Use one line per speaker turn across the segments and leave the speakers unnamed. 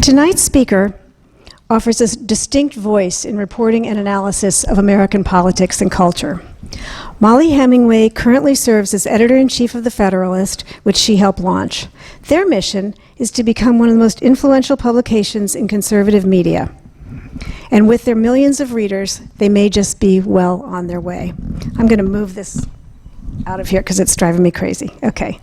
Tonight's speaker offers a distinct voice in reporting and analysis of American politics and culture. Mollie Hemingway currently serves as Editor-in-Chief of The Federalist, which she helped launch. Their mission is to become one of the most influential publications in conservative media. And with their millions of readers, they may just be well on their way. I'm going to move this out of here because it's driving me crazy. Okay.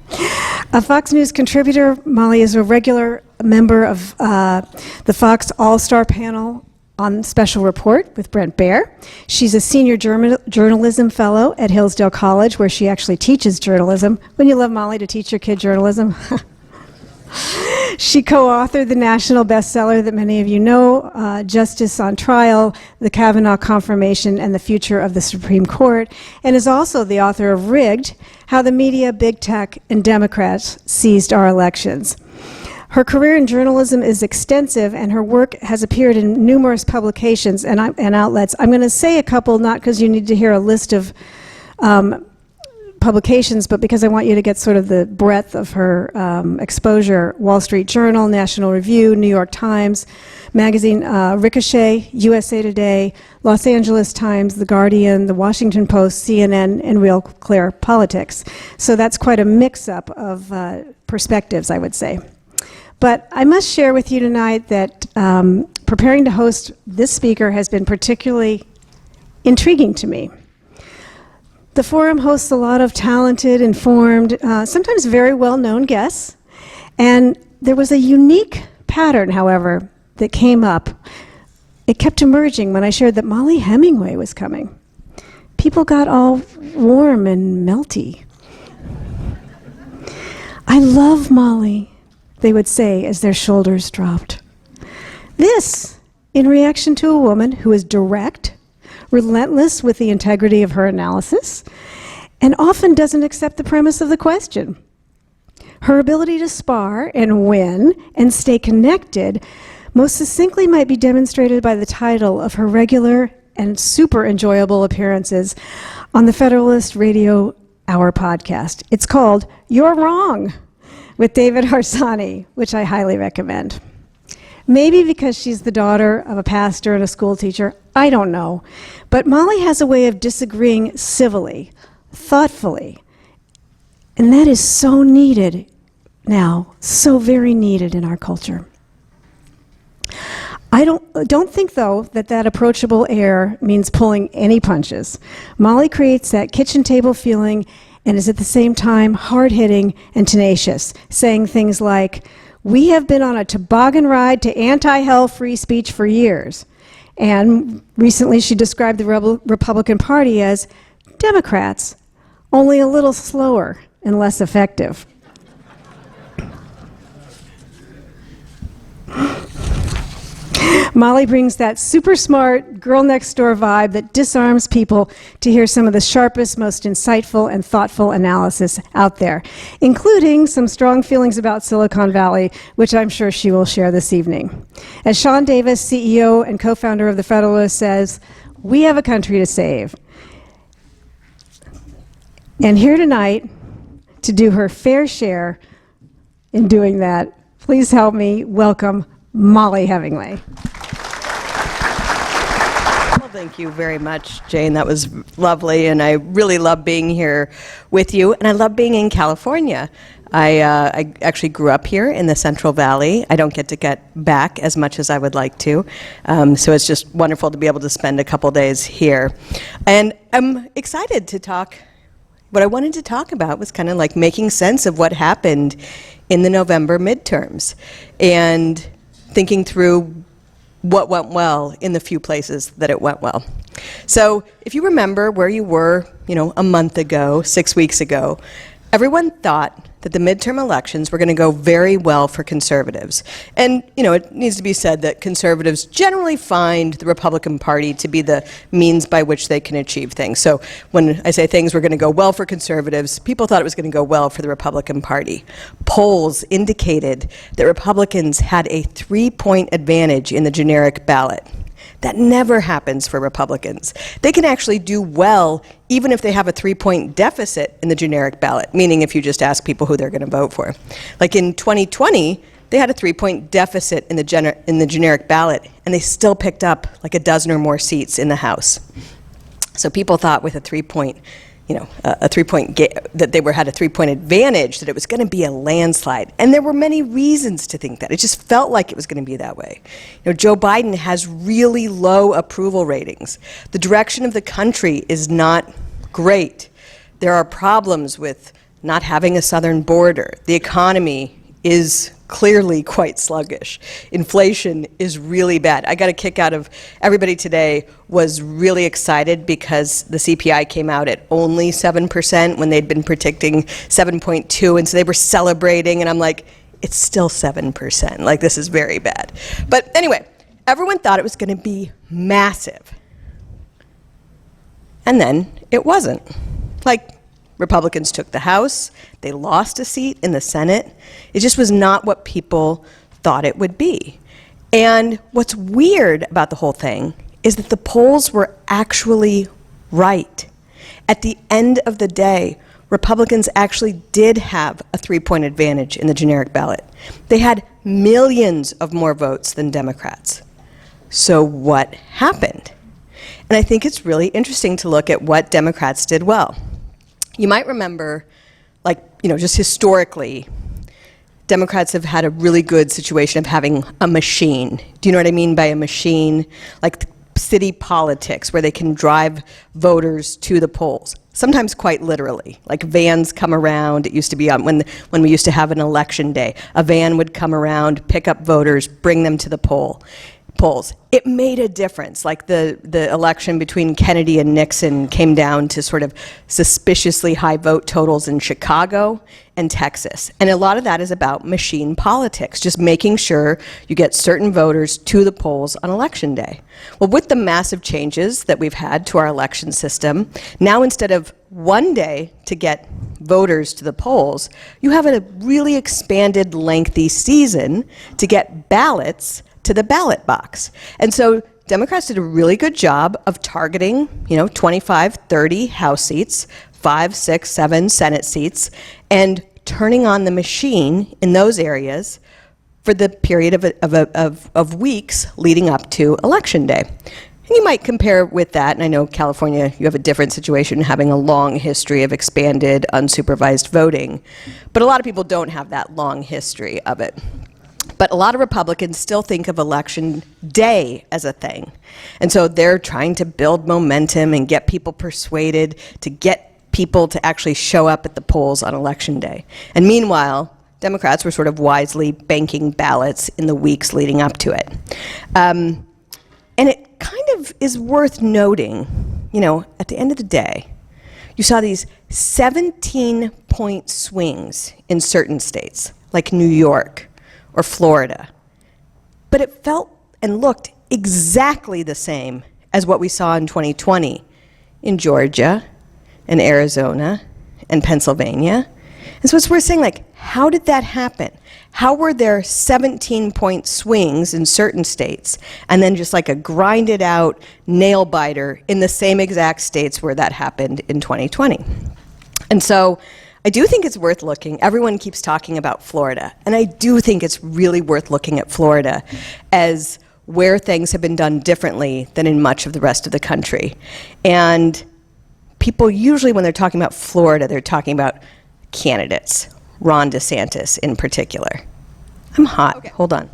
A Fox News contributor, Mollie is a regular member of the Fox All-Star panel on Special Report with Brent Baer. She's a senior journalism fellow at Hillsdale College, where she actually teaches journalism. Wouldn't you love, Mollie, to teach your kid journalism? She co-authored the national bestseller that many of you know, Justice on Trial, The Kavanaugh Confirmation, and the Future of the Supreme Court, and is also the author of Rigged, How the Media, Big Tech, and Democrats Seized Our Elections. Her career in journalism is extensive, and her work has appeared in numerous publications and outlets. I'm going to say a couple, not because you need to hear a list of publications, but because I want you to get sort of the breadth of her exposure. Wall Street Journal, National Review, New York Times Magazine, Ricochet, USA Today, Los Angeles Times, The Guardian, The Washington Post, CNN, and Real Clear Politics. So that's quite a mix-up of perspectives, I would say. But I must share with you tonight that preparing to host this speaker has been particularly intriguing to me. The forum hosts a lot of talented, informed, sometimes very well-known guests, and there was a unique pattern, however, that came up. It kept emerging when I shared that Mollie Hemingway was coming. People got all warm and melty. "I love Mollie," they would say as their shoulders dropped. This, in reaction to a woman who is direct, relentless with the integrity of her analysis, and often doesn't accept the premise of the question. Her ability to spar and win and stay connected most succinctly might be demonstrated by the title of her regular and super enjoyable appearances on the Federalist Radio Hour podcast. It's called You're Wrong with David Harsanyi, which I highly recommend. Maybe because she's the daughter of a pastor and a school teacher, I don't know. But Mollie has a way of disagreeing civilly, thoughtfully. And that is so needed now, so very needed in our culture. I don't think, though, that approachable air means pulling any punches. Mollie creates that kitchen table feeling and is at the same time hard-hitting and tenacious, saying things like, "We have been on a toboggan ride to anti-hell free speech for years." And recently she described the Republican Party as Democrats, only a little slower and less effective. Mollie brings that super smart girl next door vibe that disarms people to hear some of the sharpest, most insightful and thoughtful analysis out there, including some strong feelings about Silicon Valley, which I'm sure she will share this evening. As Sean Davis, CEO and co-founder of The Federalist, says, "We have a country to save." And here tonight to do her fair share in doing that, please help me welcome Mollie Hemingway.
Well, thank you very much, Jane. That was lovely, and I really love being here with you, and I love being in California. I actually grew up here in the Central Valley. I don't get to get back as much as I would like to, so it's just wonderful to be able to spend a couple days here. And I'm excited to talk. What I wanted to talk about was kind of like making sense of what happened in the November midterms and thinking through what went well in the few places that it went well. So if you remember where you were, a month ago, 6 weeks ago, everyone thought that the midterm elections were going to go very well for conservatives. And, it needs to be said that conservatives generally find the Republican Party to be the means by which they can achieve things. So when I say things were going to go well for conservatives, people thought it was going to go well for the Republican Party. Polls indicated that Republicans had a 3-point advantage in the generic ballot. That never happens for Republicans. They can actually do well even if they have a 3-point deficit in the generic ballot, meaning if you just ask people who they're going to vote for. Like in 2020, they had a 3-point deficit in the generic ballot, and they still picked up like a dozen or more seats in the House. So people thought with a 3-point, that they had a 3-point advantage, that it was going to be a landslide. And there were many reasons to think that. It just felt like it was going to be that way. Joe Biden has really low approval ratings. The direction of the country is not great. There are problems with not having a southern border. The economy is clearly quite sluggish. Inflation is really bad. I got a kick out of everybody today was really excited because the CPI came out at only 7% when they'd been predicting 7.2, and so they were celebrating, and I'm like, it's still 7%. Like, this is very bad. But anyway, everyone thought it was going to be massive. And then it wasn't. Like, Republicans took the House, they lost a seat in the Senate. It just was not what people thought it would be. And what's weird about the whole thing is that the polls were actually right. At the end of the day, Republicans actually did have a 3-point advantage in the generic ballot. They had millions of more votes than Democrats. So what happened? And I think it's really interesting to look at what Democrats did well. You might remember, just historically, Democrats have had a really good situation of having a machine. Do you know what I mean by a machine? Like city politics, where they can drive voters to the polls, sometimes quite literally. Like vans come around. It used to be when we used to have an election day. A van would come around, pick up voters, bring them to the polls. It made a difference. Like the election between Kennedy and Nixon came down to sort of suspiciously high vote totals in Chicago and Texas. And a lot of that is about machine politics, just making sure you get certain voters to the polls on election day. Well, with the massive changes that we've had to our election system, now instead of one day to get voters to the polls, you have a really expanded, lengthy season to get ballots to the ballot box. And so Democrats did a really good job of targeting, 25, 30 House seats, 5, 6, 7 Senate seats, and turning on the machine in those areas for the period of weeks leading up to Election Day. And you might compare with that, and I know California, you have a different situation, having a long history of expanded, unsupervised voting, but a lot of people don't have that long history of it. But a lot of Republicans still think of Election Day as a thing. And so they're trying to build momentum and get people persuaded to get people to actually show up at the polls on Election Day. And meanwhile, Democrats were sort of wisely banking ballots in the weeks leading up to it. And it kind of is worth noting, at the end of the day, you saw these 17-point swings in certain states, like New York or Florida. But it felt and looked exactly the same as what we saw in 2020 in Georgia and Arizona and Pennsylvania. And so it's worth saying, how did that happen? How were there 17-point swings in certain states and then just like a grinded out nail biter in the same exact states where that happened in 2020? And so I do think it's worth looking. Everyone keeps talking about Florida, and I do think it's really worth looking at Florida as where things have been done differently than in much of the rest of the country. And people usually, when they're talking about Florida, they're talking about candidates, Ron DeSantis in particular. I'm hot. Okay. Hold on.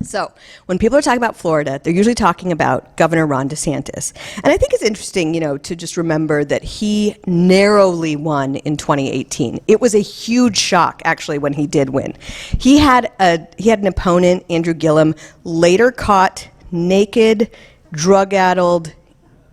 So when people are talking about Florida, they're usually talking about Governor Ron DeSantis. And I think it's interesting, to just remember that he narrowly won in 2018. It was a huge shock, actually, when he did win. He had an opponent, Andrew Gillum, later caught naked, drug-addled,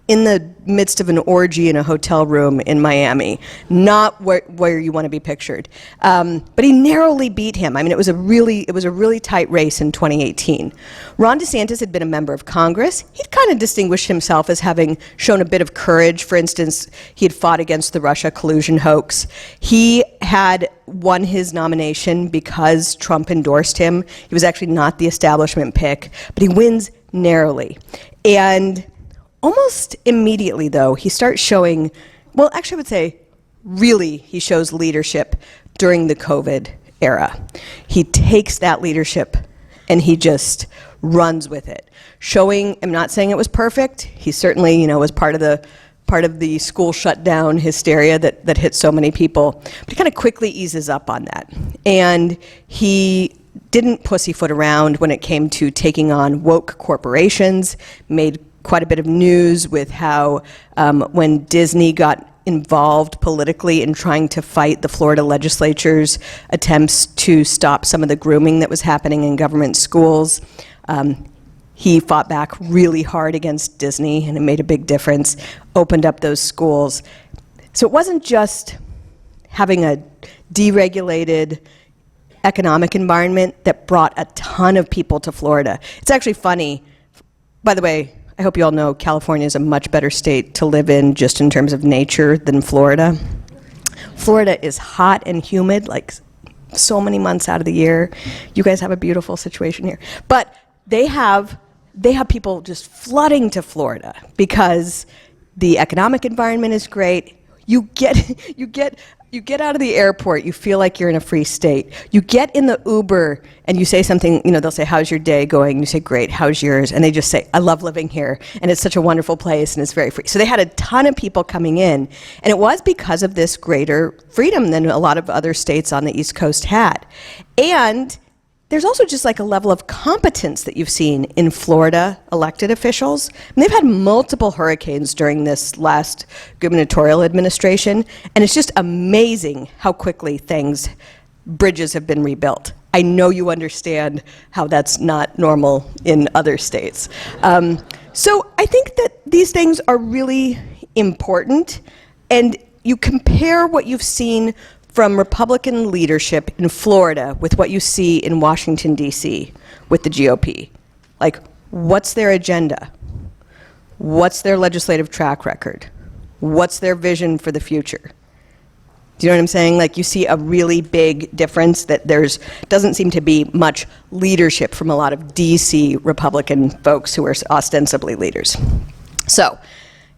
in the midst of an orgy in a hotel room in Miami, not where you want to be pictured. But he narrowly beat him. I mean, it was a really tight race in 2018. Ron DeSantis had been a member of Congress. He'd kind of distinguished himself as having shown a bit of courage. For instance, he had fought against the Russia collusion hoax. He had won his nomination because Trump endorsed him. He was actually not the establishment pick, but he wins narrowly. And almost immediately, though, he starts showing, well, actually I would say, really, he shows leadership during the COVID era. He takes that leadership and he just runs with it. Showing, I'm not saying it was perfect. He certainly, was part of the school shutdown hysteria that hit so many people. But he kind of quickly eases up on that. And he didn't pussyfoot around when it came to taking on woke corporations, made quite a bit of news with how when Disney got involved politically in trying to fight the Florida legislature's attempts to stop some of the grooming that was happening in government schools. He fought back really hard against Disney, and it made a big difference, opened up those schools. So it wasn't just having a deregulated economic environment that brought a ton of people to Florida. It's actually funny. By the way, I hope you all know California is a much better state to live in just in terms of nature than Florida. Florida is hot and humid, like so many months out of the year. You guys have a beautiful situation here. But they have people just flooding to Florida because the economic environment is great. You get out of the airport, you feel like you're in a free state. You get in the Uber and you say something, they'll say, how's your day going? You say, great, how's yours? And they just say, I love living here, and it's such a wonderful place, and it's very free. So they had a ton of people coming in, and it was because of this greater freedom than a lot of other states on the East Coast had. And there's also just like a level of competence that you've seen in Florida elected officials. And they've had multiple hurricanes during this last gubernatorial administration, and it's just amazing how quickly bridges have been rebuilt. I know you understand how that's not normal in other states. So I think that these things are really important, and you compare what you've seen from Republican leadership in Florida with what you see in Washington, D.C. with the GOP. Like, what's their agenda? What's their legislative track record? What's their vision for the future? Do you know what I'm saying? Like, you see a really big difference that doesn't seem to be much leadership from a lot of D.C. Republican folks who are ostensibly leaders. So,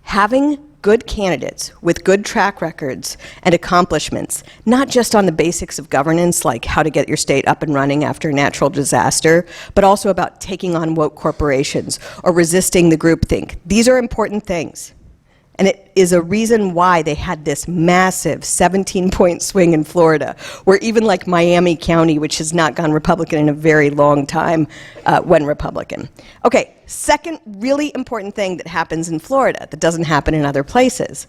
having good candidates with good track records and accomplishments, not just on the basics of governance, like how to get your state up and running after a natural disaster, but also about taking on woke corporations or resisting the groupthink. These are important things. And it is a reason why they had this massive 17-point swing in Florida, where even like Miami County, which has not gone Republican in a very long time, went Republican. Okay, second really important thing that happens in Florida that doesn't happen in other places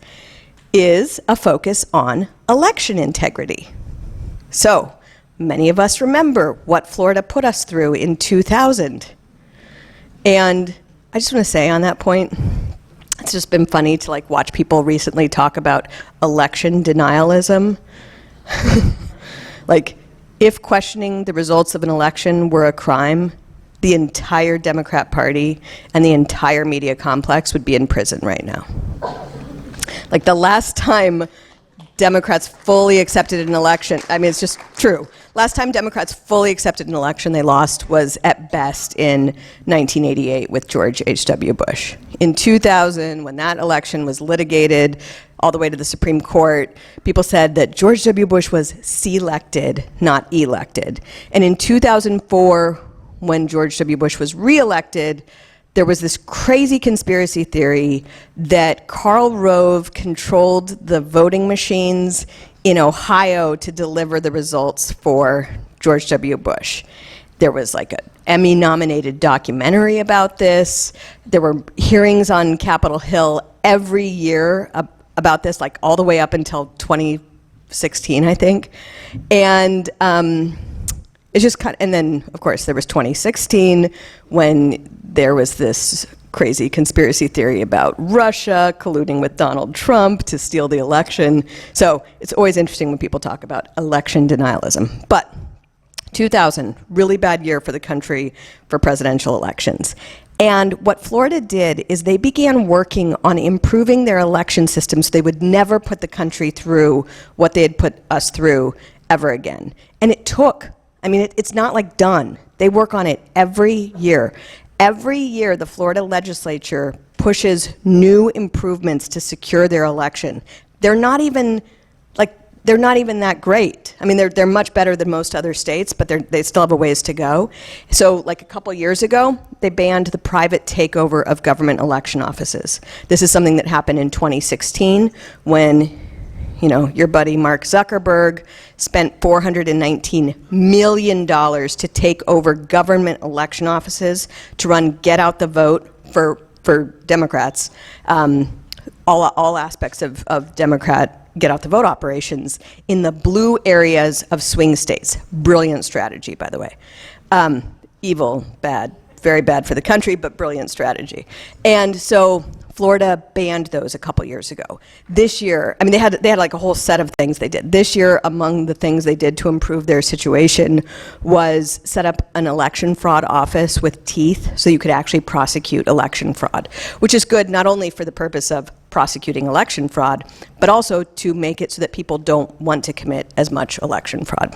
is a focus on election integrity. So, many of us remember what Florida put us through in 2000. And I just want to say on that point, it's just been funny to like watch people recently talk about election denialism. Like, if questioning the results of an election were a crime, the entire Democrat Party and the entire media complex would be in prison right now. Like, the last time Democrats fully accepted an election, I mean, it's just true. Last time Democrats fully accepted an election they lost was at best in 1988 with George H.W. Bush. In 2000, when that election was litigated all the way to the Supreme Court, people said that George W. Bush was selected, not elected. And in 2004, when George W. Bush was reelected, there was this crazy conspiracy theory that Karl Rove controlled the voting machines in Ohio to deliver the results for George W. Bush. There was like an Emmy-nominated documentary about this. There were hearings on Capitol Hill every year about this, like all the way up until 2016, I think. And it's just kind of, and then of course there was 2016 when there was this crazy conspiracy theory about Russia colluding with Donald Trump to steal the election. So it's always interesting when people talk about election denialism. But 2000, really bad year for the country for presidential elections. And what Florida did is they began working on improving their election system so they would never put the country through what they had put us through ever again. And it took, I mean, it's not like done. They work on it every year. Every year, the Florida legislature pushes new improvements to secure their election. They're not even, like, they're not even that great. I mean, they're much better than most other states, but they still have a ways to go. So like a couple years ago, they banned the private takeover of government election offices. This is something that happened in 2016 when, you know, your buddy Mark Zuckerberg spent $419 million to take over government election offices to run get out the vote for Democrats, all aspects of Democrat get out the vote operations in the blue areas of swing states. Brilliant strategy, by the way. Evil, bad, very bad for the country, but brilliant strategy. And so Florida banned those a couple years ago. This year, I mean, they had like a whole set of things they did. This year, among the things they did to improve their situation was set up an election fraud office with teeth so you could actually prosecute election fraud, which is good not only for the purpose of prosecuting election fraud, but also to make it so that people don't want to commit as much election fraud.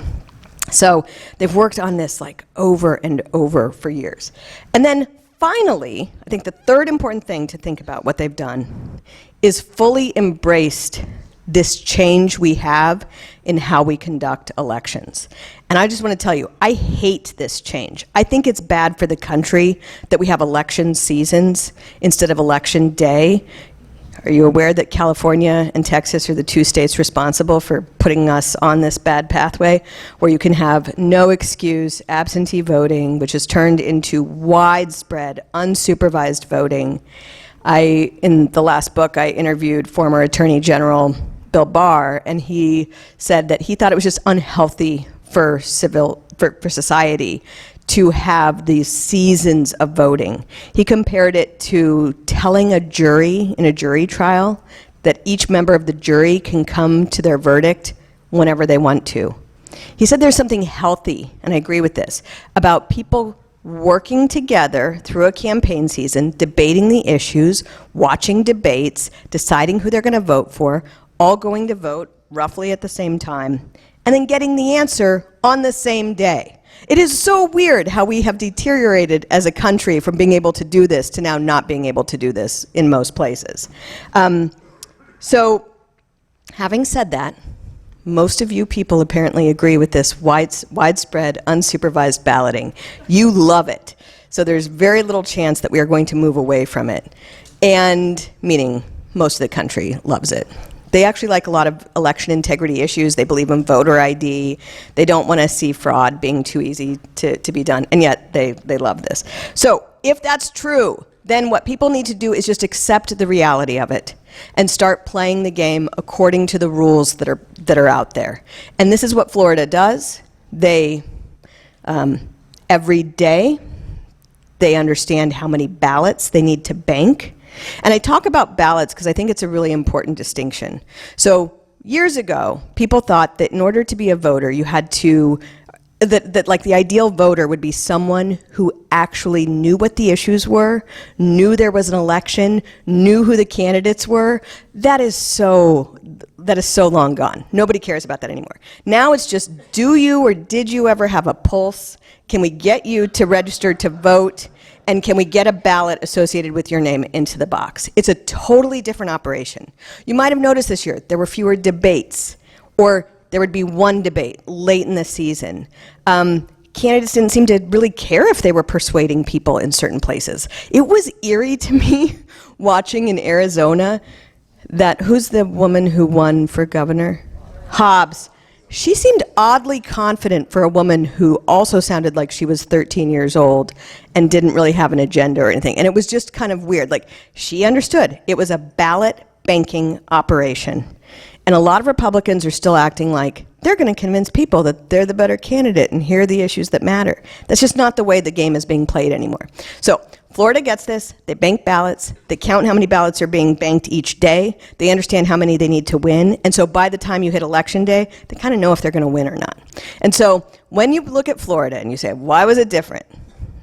So they've worked on this like over and over for years. And then finally, I think the third important thing to think about what they've done is fully embraced this change we have in how we conduct elections. And I just want to tell you, I hate this change. I think it's bad for the country that we have election seasons instead of election day. Are you aware that California and Texas are the two states responsible for putting us on this bad pathway where you can have no excuse absentee voting, which has turned into widespread unsupervised voting? In the last book, I interviewed former Attorney General Bill Barr, and he said that he thought it was just unhealthy for society to have these seasons of voting. He compared it to telling a jury in a jury trial that each member of the jury can come to their verdict whenever they want to. He said there's something healthy, and I agree with this, about people working together through a campaign season, debating the issues, watching debates, deciding who they're going to vote for, all going to vote roughly at the same time, and then getting the answer on the same day. It is so weird how we have deteriorated as a country from being able to do this to now not being able to do this in most places. So, having said that, most of you people apparently agree with this widespread unsupervised balloting. You love it. So there's very little chance that we are going to move away from it. And, meaning most of the country loves it. They actually like a lot of election integrity issues. They believe in voter ID. They don't want to see fraud being too easy to be done, and yet they love this. So if that's true, then what people need to do is just accept the reality of it and start playing the game according to the rules that are out there. And this is what Florida does. They, every day, they understand how many ballots they need to bank. And I talk about ballots because I think it's a really important distinction. So years ago, people thought that in order to be a voter, you had to, that like the ideal voter would be someone who actually knew what the issues were, knew there was an election, knew who the candidates were. That is so long gone. Nobody cares about that anymore. Now it's just, do you or did you ever have a pulse? Can we get you to register to vote? And can we get a ballot associated with your name into the box? It's a totally different operation. You might have noticed this year, there were fewer debates, or there would be one debate late in the season. Candidates didn't seem to really care if they were persuading people in certain places. It was eerie to me watching in Arizona that, who's the woman who won for governor? Hobbs. She seemed oddly confident for a woman who also sounded like she was 13 years old and didn't really have an agenda or anything. And it was just kind of weird. Like, she understood it was a ballot banking operation. And a lot of Republicans are still acting like they're going to convince people that they're the better candidate and here are the issues that matter. That's just not the way the game is being played anymore. So Florida gets this. They bank ballots. They count how many ballots are being banked each day. They understand how many they need to win. And so by the time you hit election day, they kind of know if they're going to win or not. And so when you look at Florida and you say, why was it different?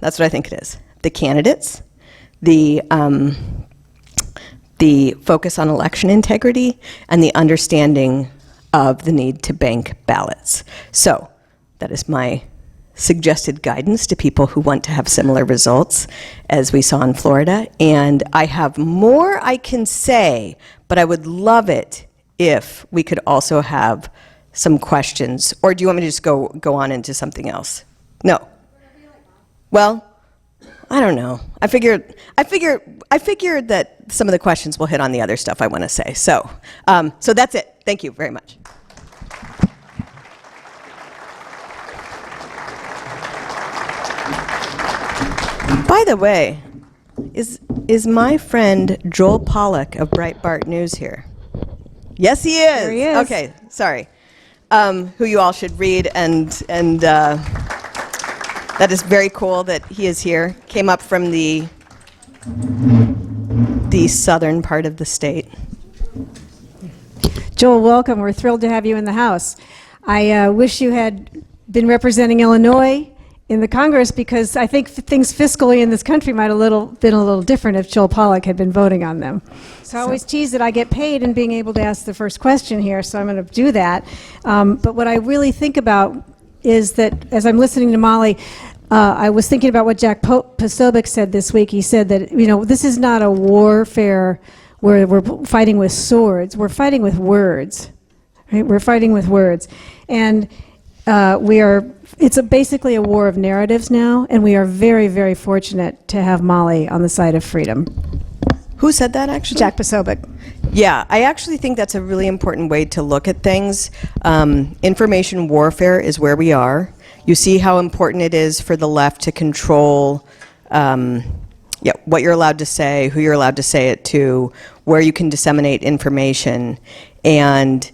That's what I think it is. The candidates, the focus on election integrity, and the understanding of the need to bank ballots. So that is my suggested guidance to people who want to have similar results as we saw in Florida. And I have more I can say, but I would love it if we could also have some questions, or do you want me to just go on into something else? No. Well, I don't know. I figured that some of the questions will hit on the other stuff I want to say. So that's it. Thank you very much. By the way, is my friend Joel Pollack of Breitbart News here? Yes, he is.
There he is.
Okay, sorry. Who you all should read, and that is very cool that he is here. Came up from the southern part of the state.
Joel, welcome. We're thrilled to have you in the House. I wish you had been representing Illinois in the Congress, because I think things fiscally in this country might have been a little different if Joel Pollack had been voting on them. So I always tease that I get paid in being able to ask the first question here, so I'm going to do that. But what I really think about is that, as I'm listening to Mollie, I was thinking about what Jack Posobiec said this week. He said that, this is not a warfare where we're fighting with swords. We're fighting with words. Right? We're fighting with words. And it's basically a war of narratives now, and we are very, very fortunate to have Mollie on the side of freedom.
Who said that, actually?
Jack Posobiec.
Yeah, I actually think that's a really important way to look at things. Information warfare is where we are. You see how important it is for the left to control what you're allowed to say, who you're allowed to say it to, where you can disseminate information. And,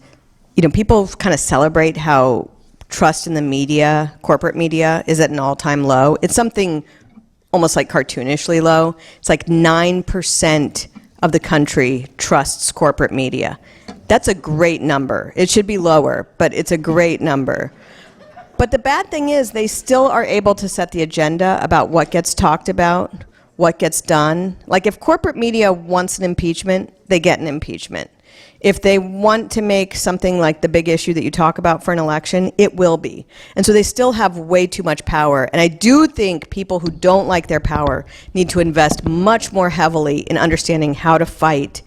people kind of celebrate how trust in the media, corporate media, is at an all-time low. It's something almost like cartoonishly low. It's like 9% of the country trusts corporate media. That's a great number. It should be lower, but it's a great number. But the bad thing is they still are able to set the agenda about what gets talked about, what gets done. Like if corporate media wants an impeachment, they get an impeachment. If they want to make something like the big issue that you talk about for an election, it will be. And so they still have way too much power. And I do think people who don't like their power need to invest much more heavily in understanding how to fight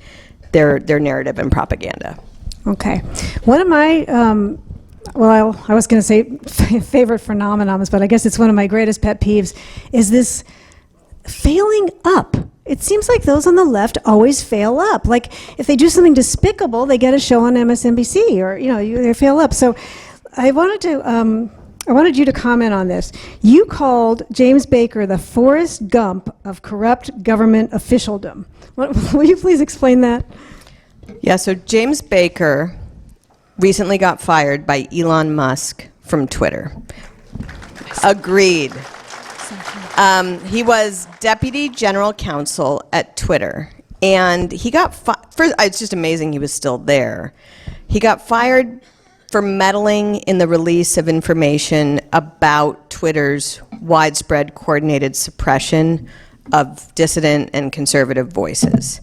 their narrative and propaganda.
Okay. One of my, I was going to say favorite phenomenons, but I guess it's one of my greatest pet peeves, is this failing up. It seems like those on the left always fail up. Like if they do something despicable, they get a show on MSNBC, or they fail up. So I wanted you to comment on this. You called James Baker the Forrest Gump of corrupt government officialdom. Will you please explain that?
Yeah. So James Baker recently got fired by Elon Musk from Twitter. Agreed. He was deputy general counsel at Twitter, and he got first. It's just amazing he was still there. He got fired for meddling in the release of information about Twitter's widespread coordinated suppression of dissident and conservative voices.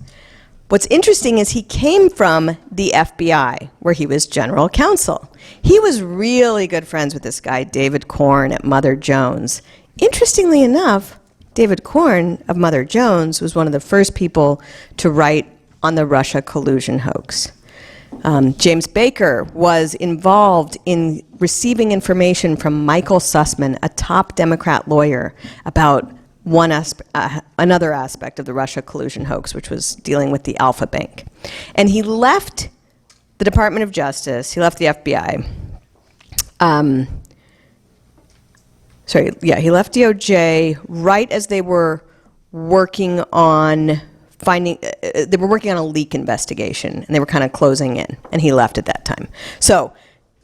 What's interesting is he came from the FBI, where he was general counsel. He was really good friends with this guy, David Corn at Mother Jones. Interestingly enough, David Corn of Mother Jones was one of the first people to write on the Russia collusion hoax. James Baker was involved in receiving information from Michael Sussman, a top Democrat lawyer, about another aspect of the Russia collusion hoax, which was dealing with the Alpha Bank. And he left the Department of Justice, he left the FBI. He left DOJ right as they were working on a leak investigation, and they were kind of closing in, and he left at that time. So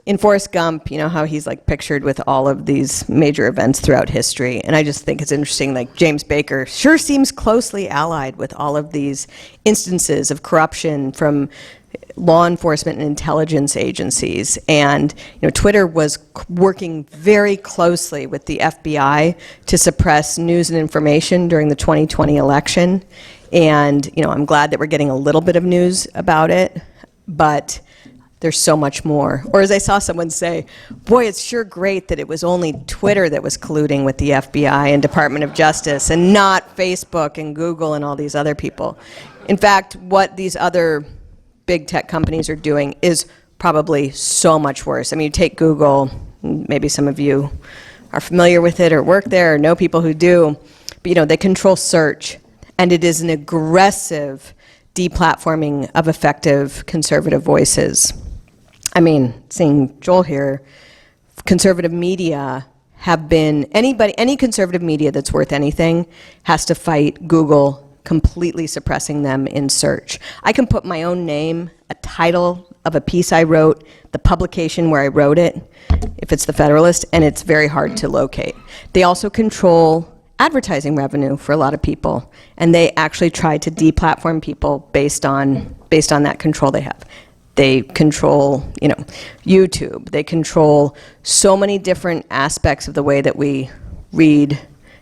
in Forrest Gump, how he's like pictured with all of these major events throughout history, and I just think it's interesting, like James Baker sure seems closely allied with all of these instances of corruption from law enforcement and intelligence agencies. And Twitter was working very closely with the FBI to suppress news and information during the 2020 election. And I'm glad that we're getting a little bit of news about it, but there's so much more. Or as I saw someone say, boy, it's sure great that it was only Twitter that was colluding with the FBI and Department of Justice and not Facebook and Google and all these other people. In fact, what these other big tech companies are doing is probably so much worse. I mean, you take Google, maybe some of you are familiar with it or work there or know people who do, but they control search, and it is an aggressive deplatforming of effective conservative voices. I mean, seeing Joel here, conservative media have been, any conservative media that's worth anything has to fight Google completely suppressing them in search. I can put my own name, a title of a piece I wrote, the publication where I wrote it, if it's The Federalist, and it's very hard to locate. They also control advertising revenue for a lot of people, and they actually try to deplatform people based on that control they have. They control, YouTube. They control so many different aspects of the way that we read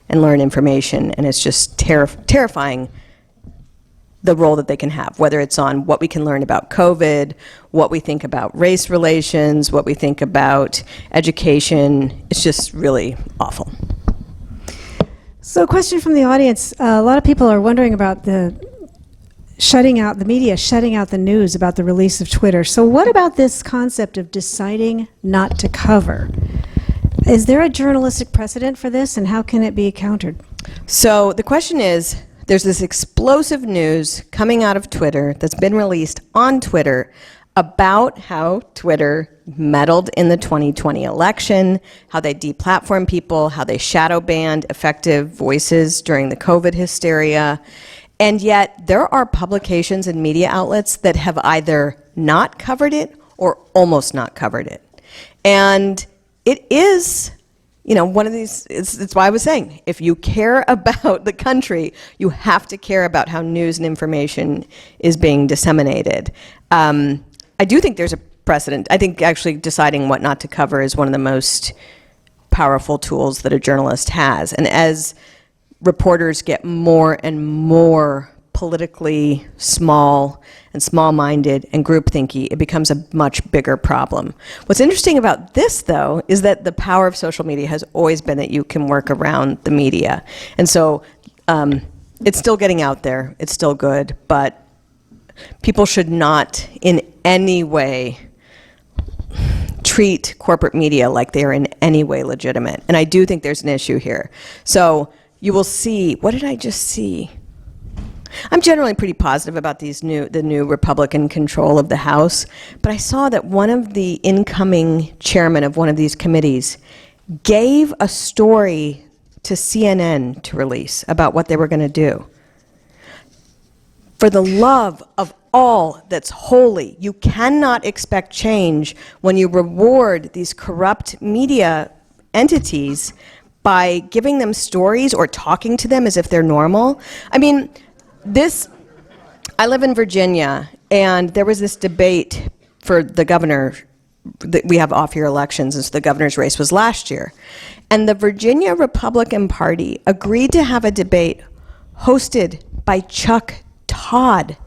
and learn information, and it's just terrifying the role that they can have, whether it's on what we can learn about COVID, what we think about race relations, what we think about education. It's just really awful.
So a question from the audience. A lot of people are wondering about the media shutting out the news about the release of Twitter. So what about this concept of deciding not to cover? Is there a journalistic precedent for this, and how can it be countered?
So the question is, there's this explosive news coming out of Twitter that's been released on Twitter about how Twitter meddled in the 2020 election, how they deplatformed people, how they shadow banned effective voices during the COVID hysteria. And yet there are publications and media outlets that have either not covered it or almost not covered it. And it is, one of these, it's why I was saying, if you care about the country, you have to care about how news and information is being disseminated. I do think there's a precedent. I think actually deciding what not to cover is one of the most powerful tools that a journalist has. And as reporters get more and more politically small and small-minded and group-thinky, it becomes a much bigger problem. What's interesting about this, though, is that the power of social media has always been that you can work around the media. And so it's still getting out there. It's still good. But people should not in any way treat corporate media like they are in any way legitimate. And I do think there's an issue here. So you will see, what did I just see? I'm generally pretty positive about the new Republican control of the House, but I saw that one of the incoming chairmen of one of these committees gave a story to CNN to release about what they were going to do. For the love of all that's holy, you cannot expect change when you reward these corrupt media entities by giving them stories or talking to them as if they're normal. I mean, I live in Virginia, and there was this debate for the governor. We have off-year elections, and so the governor's race was last year. And the Virginia Republican Party agreed to have a debate hosted by Chuck Todd.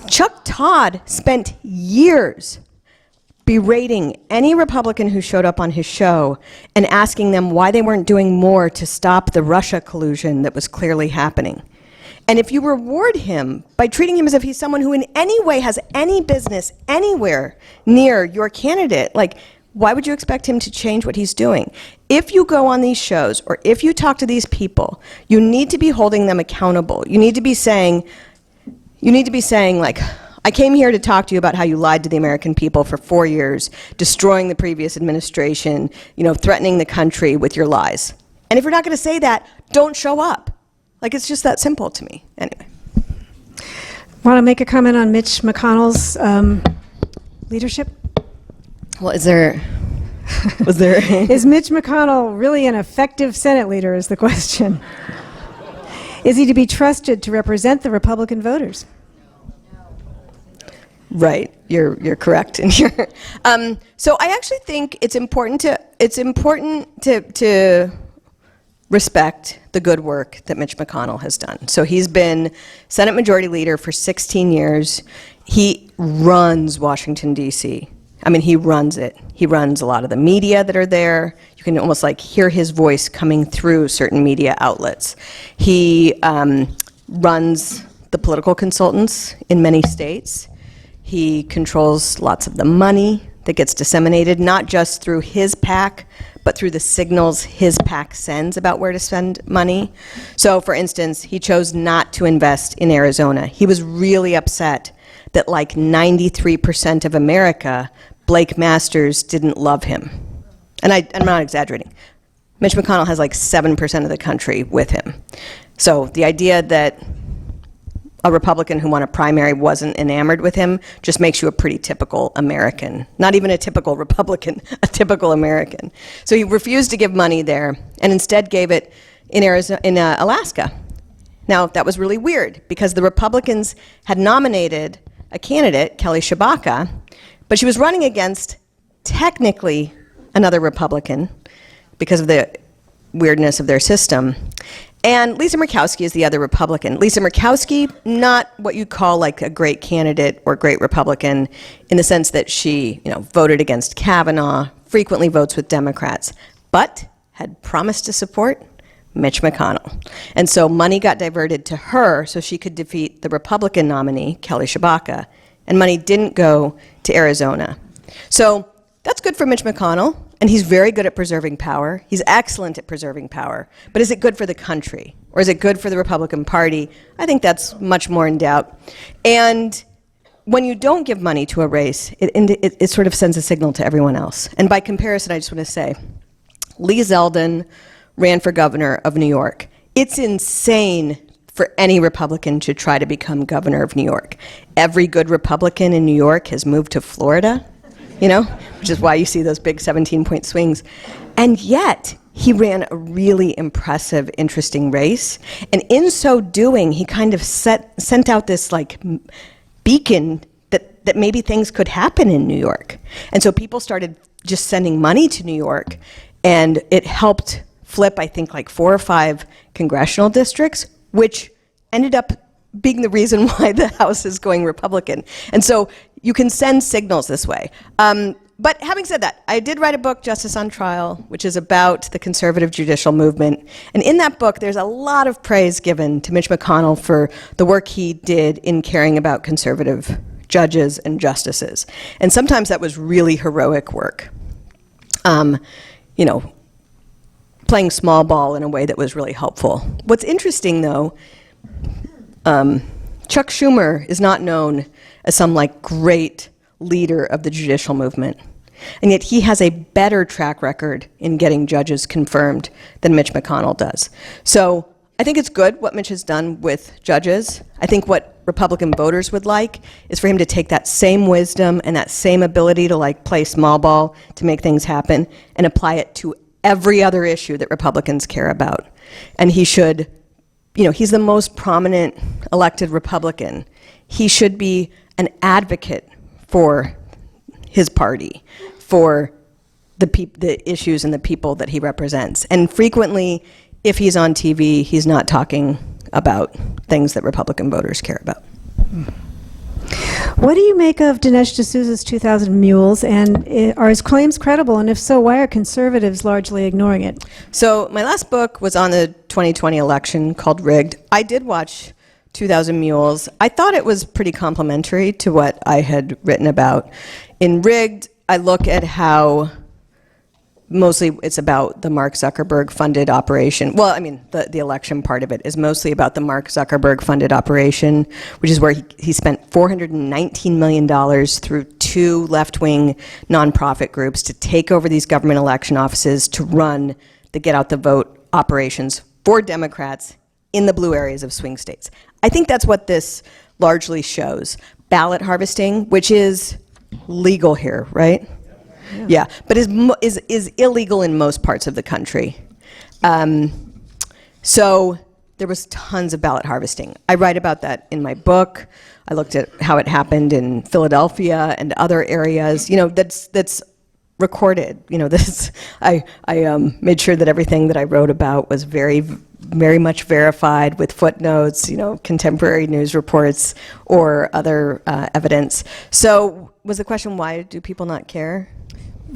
Chuck Todd spent years berating any Republican who showed up on his show and asking them why they weren't doing more to stop the Russia collusion that was clearly happening. And if you reward him by treating him as if he's someone who in any way has any business anywhere near your candidate, why would you expect him to change what he's doing? If you go on these shows or if you talk to these people, you need to be holding them accountable. You need to be saying, I came here to talk to you about how you lied to the American people for 4 years, destroying the previous administration, threatening the country with your lies. And if you're not going to say that, don't show up. It's just that simple to me. Anyway.
Want to make a comment on Mitch McConnell's leadership?
Well, was there?
Is Mitch McConnell really an effective Senate leader is the question. Is he to be trusted to represent the Republican voters?
Right, you're correct in here. So I actually think it's important to respect the good work that Mitch McConnell has done. So he's been Senate Majority Leader for 16 years. He runs Washington, D.C. I mean, he runs it. He runs a lot of the media that are there. You can almost hear his voice coming through certain media outlets. He runs the political consultants in many states. He controls lots of the money that gets disseminated, not just through his PAC, but through the signals his PAC sends about where to spend money. So, for instance, he chose not to invest in Arizona. He was really upset that like 93% of America, Blake Masters didn't love him. And I'm not exaggerating. Mitch McConnell has like 7% of the country with him. So the idea that a Republican who won a primary wasn't enamored with him just makes you a pretty typical American. Not even a typical Republican, a typical American. So he refused to give money there and instead gave it in Alaska. Now, that was really weird because the Republicans had nominated a candidate, Kelly Tshibaka, but she was running against technically another Republican because of the weirdness of their system. And Lisa Murkowski is the other Republican. Lisa Murkowski, not what you call like a great candidate or great Republican in the sense that she, voted against Kavanaugh, frequently votes with Democrats, but had promised to support Mitch McConnell. And so money got diverted to her so she could defeat the Republican nominee, Kelly Tshibaka, and money didn't go to Arizona. So that's good for Mitch McConnell, and he's very good at preserving power. He's excellent at preserving power. But is it good for the country? Or is it good for the Republican Party? I think that's much more in doubt. And when you don't give money to a race, it sort of sends a signal to everyone else. And by comparison, I just want to say, Lee Zeldin ran for governor of New York. It's insane for any Republican to try to become governor of New York. Every good Republican in New York has moved to Florida, which is why you see those big 17-point swings. And yet, he ran a really impressive, interesting race. And in so doing, he kind of sent out this beacon that maybe things could happen in New York. And so people started just sending money to New York, and it helped flip, I think, 4 or 5 congressional districts, which ended up being the reason why the House is going Republican. And so you can send signals this way. But having said that, I did write a book, Justice on Trial, which is about the conservative judicial movement. And in that book, there's a lot of praise given to Mitch McConnell for the work he did in caring about conservative judges and justices. And sometimes that was really heroic work. Playing small ball in a way that was really helpful. What's interesting, though, Chuck Schumer is not known as some great leader of the judicial movement. And yet he has a better track record in getting judges confirmed than Mitch McConnell does. So I think it's good what Mitch has done with judges. I think what Republican voters would like is for him to take that same wisdom and that same ability to play small ball to make things happen and apply it to every other issue that Republicans care about. And he should, he's the most prominent elected Republican. He should be an advocate for his party, for the issues and the people that he represents. And frequently, if he's on TV, he's not talking about things that Republican voters care about.
What do you make of Dinesh D'Souza's 2,000 Mules, and are his claims credible? And if so, why are conservatives largely ignoring it?
So my last book was on the 2020 election called Rigged. I did watch 2,000 Mules. I thought it was pretty complimentary to what I had written about. In Rigged, I look at how mostly it's about the Mark Zuckerberg funded operation. Well, I mean, the election part of it is mostly about the Mark Zuckerberg funded operation, which is where he spent $419 million through 2 left-wing nonprofit groups to take over these government election offices to run the get out the vote operations for Democrats in the blue areas of swing states. I think that's what this largely shows. Ballot harvesting, which is legal here, right? Yeah, but is illegal in most parts of the country. So there was tons of ballot harvesting. I write about that in my book. I looked at how it happened in Philadelphia and other areas. That's recorded. I made sure that everything that I wrote about was very, very much verified with footnotes, contemporary news reports or other evidence. So was the question, why do people not care?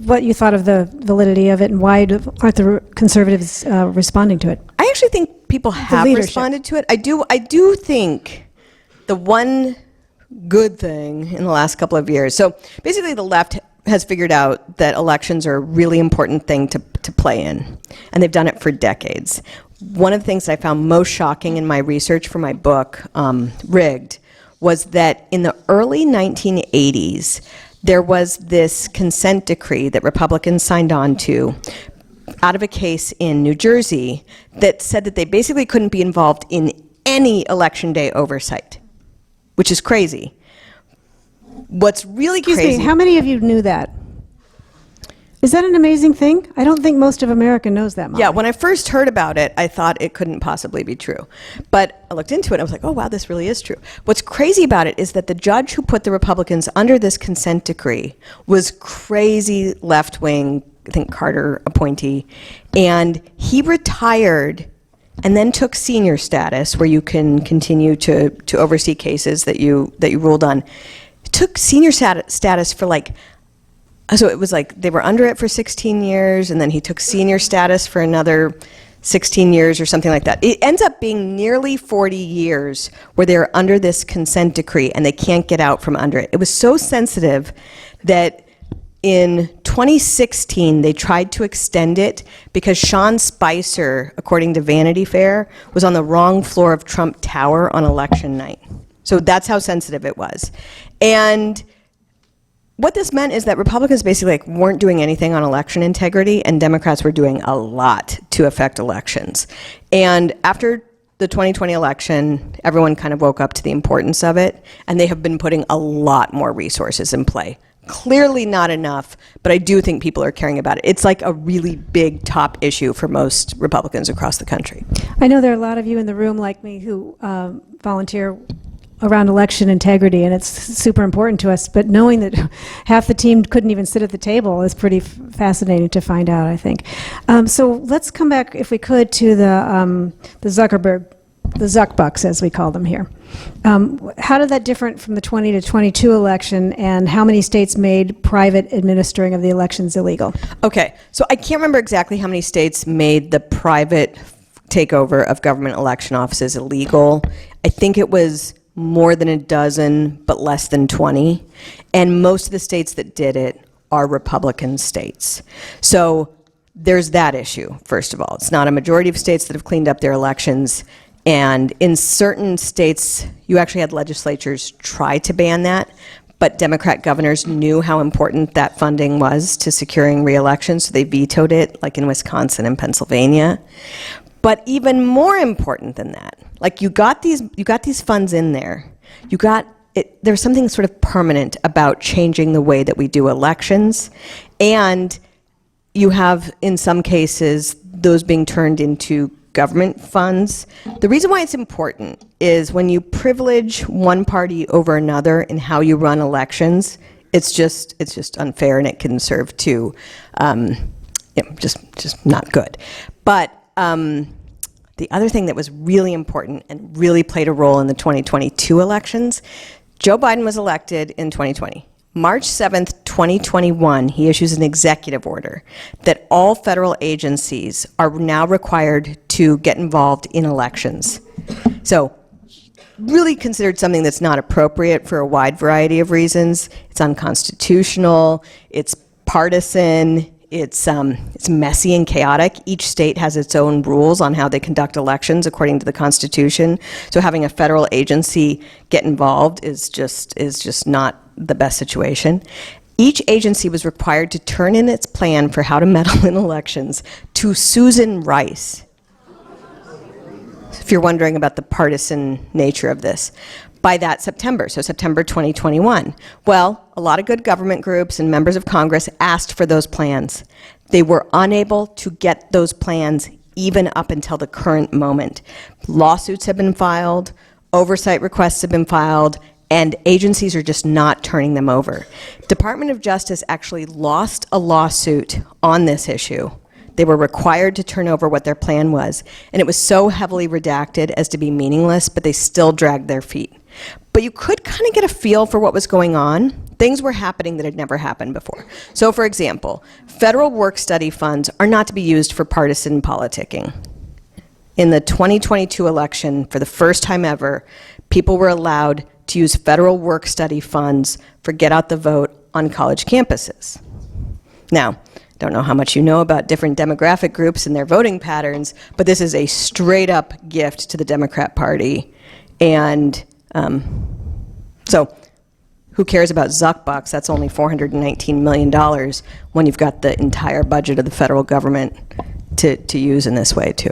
What you thought of the validity of it, and why aren't the conservatives responding to it?
I actually think people have responded to it. I do think the one good thing in the last couple of years. So basically the left has figured out that elections are a really important thing to play in, and they've done it for decades. One of the things that I found most shocking in my research for my book, Rigged, was that in the early 1980s, there was this consent decree that Republicans signed on to out of a case in New Jersey that said that they basically couldn't be involved in any election day oversight, which is crazy. What's really
Excuse
crazy...
me, how many of you knew that? Is that an amazing thing? I don't think most of America knows that, Mollie.
Yeah, when I first heard about it, I thought it couldn't possibly be true. But I looked into it, and I was like, oh, wow, this really is true. What's crazy about it is that the judge who put the Republicans under this consent decree was crazy left-wing, I think Carter appointee, and he retired and then took senior status, where you can continue to oversee cases that you ruled on. Took senior status for so it was like they were under it for 16 years, and then he took senior status for another 16 years or something like that. It ends up being nearly 40 years where they're under this consent decree and they can't get out from under it. It was so sensitive that in 2016, they tried to extend it because Sean Spicer, according to Vanity Fair, was on the wrong floor of Trump Tower on election night. So that's how sensitive it was. And what this meant is that Republicans basically weren't doing anything on election integrity, and Democrats were doing a lot to affect elections. And after the 2020 election, everyone kind of woke up to the importance of it, and they have been putting a lot more resources in play. Clearly not enough, but I do think people are caring about it. It's like a really big top issue for most Republicans across the country.
I know there are a lot of you in the room like me who volunteer around election integrity, and it's super important to us, but knowing that half the team couldn't even sit at the table is pretty fascinating to find out, I think. So let's come back, if we could, to the Zuckbucks, as we call them here. How did that differ from the 20 to 22 election, and how many states made private administering of the elections illegal?
Okay, so I can't remember exactly how many states made the private takeover of government election offices illegal. I think it was more than a dozen, but less than 20. And most of the states that did it are Republican states. So there's that issue, first of all. It's not a majority of states that have cleaned up their elections. And in certain states, you actually had legislatures try to ban that, but Democrat governors knew how important that funding was to securing re-election, so they vetoed it, like in Wisconsin and Pennsylvania. But even more important than that, you got these funds in there. There's something sort of permanent about changing the way that we do elections, and you have, in some cases, those being turned into government funds. The reason why it's important is when you privilege one party over another in how you run elections, it's just unfair, and it can serve to just not good. But the other thing that was really important and really played a role in the 2022 elections, Joe Biden was elected in 2020. March 7th, 2021, he issues an executive order that all federal agencies are now required to get involved in elections. So really considered something that's not appropriate for a wide variety of reasons. It's unconstitutional, it's partisan, it's messy and chaotic. Each state has its own rules on how they conduct elections according to the Constitution. So having a federal agency get involved is just not the best situation. Each agency was required to turn in its plan for how to meddle in elections to Susan Rice. If you're wondering about the partisan nature of this. By that September, so September 2021. Well, a lot of good government groups and members of Congress asked for those plans. They were unable to get those plans even up until the current moment. Lawsuits have been filed, oversight requests have been filed, and agencies are just not turning them over. Department of Justice actually lost a lawsuit on this issue. They were required to turn over what their plan was, and it was so heavily redacted as to be meaningless, but they still dragged their feet. But you could kind of get a feel for what was going on. Things were happening that had never happened before. So for example, federal work-study funds are not to be used for partisan politicking. In the 2022 election, for the first time ever, people were allowed to use federal work-study funds for Get Out the Vote on college campuses. Now, don't know how much you know about different demographic groups and their voting patterns, but this is a straight-up gift to the Democrat Party. And so who cares about Zuckbucks? That's only $419 million when you've got the entire budget of the federal government to use in this way, too.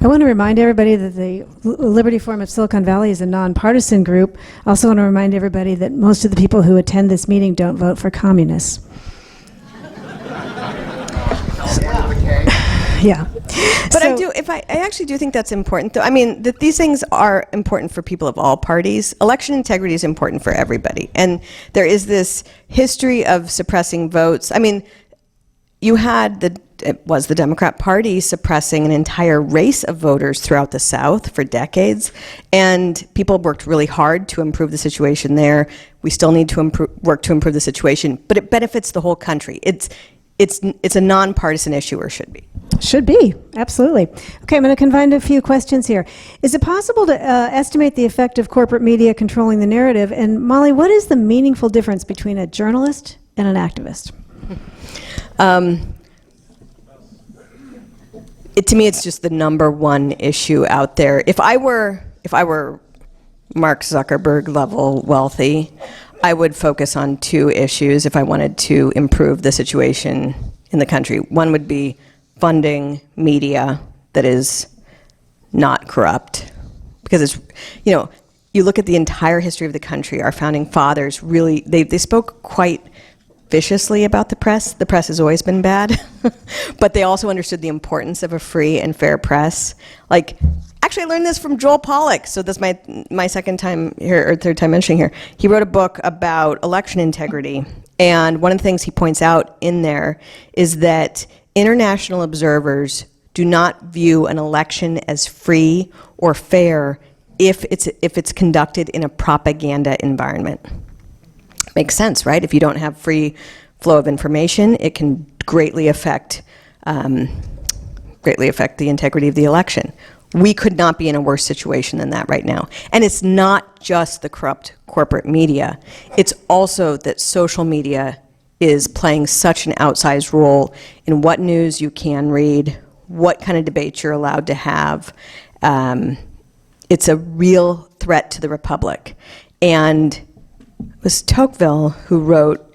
I want to remind everybody that the Liberty Forum of Silicon Valley is a nonpartisan group. I also want to remind everybody that most of the people who attend this meeting don't vote for communists. Yeah.
But I actually do think that's important, though. I mean, these things are important for people of all parties. Election integrity is important for everybody. And there is this history of suppressing votes. I mean, you had it was the Democrat Party suppressing an entire race of voters throughout the South for decades. And people worked really hard to improve the situation there. We still need to work to improve the situation, but it benefits the whole country. It's a nonpartisan issue, or should be.
Should be, absolutely. Okay, I'm going to combine a few questions here. Is it possible to estimate the effect of corporate media controlling the narrative? And Mollie, what is the meaningful difference between a journalist and an activist? To me, it's just the number one issue out there. If I were Mark Zuckerberg level wealthy, I would focus on two issues if I wanted to improve the situation in the country. One would be funding media that is not corrupt, because it's, you look at the entire history of the country, our founding fathers really, they spoke quite viciously about the press. The press has always been bad, but they also understood the importance of a free and fair press. Actually, I learned this from Joel Pollack, so that's my second time here, or third time mentioning here. He wrote a book about election integrity, and one of the things he points out in there is that international observers do not view an election as free or fair if it's conducted in a propaganda environment. Makes sense, right? If you don't have free flow of information, it can greatly affect the integrity of the election. We could not be in a worse situation than that right now. And it's not just the corrupt corporate media. It's also that social media is playing such an outsized role in what news you can read, what kind of debates you're allowed to have. It's a real threat to the republic. And it was Tocqueville who wrote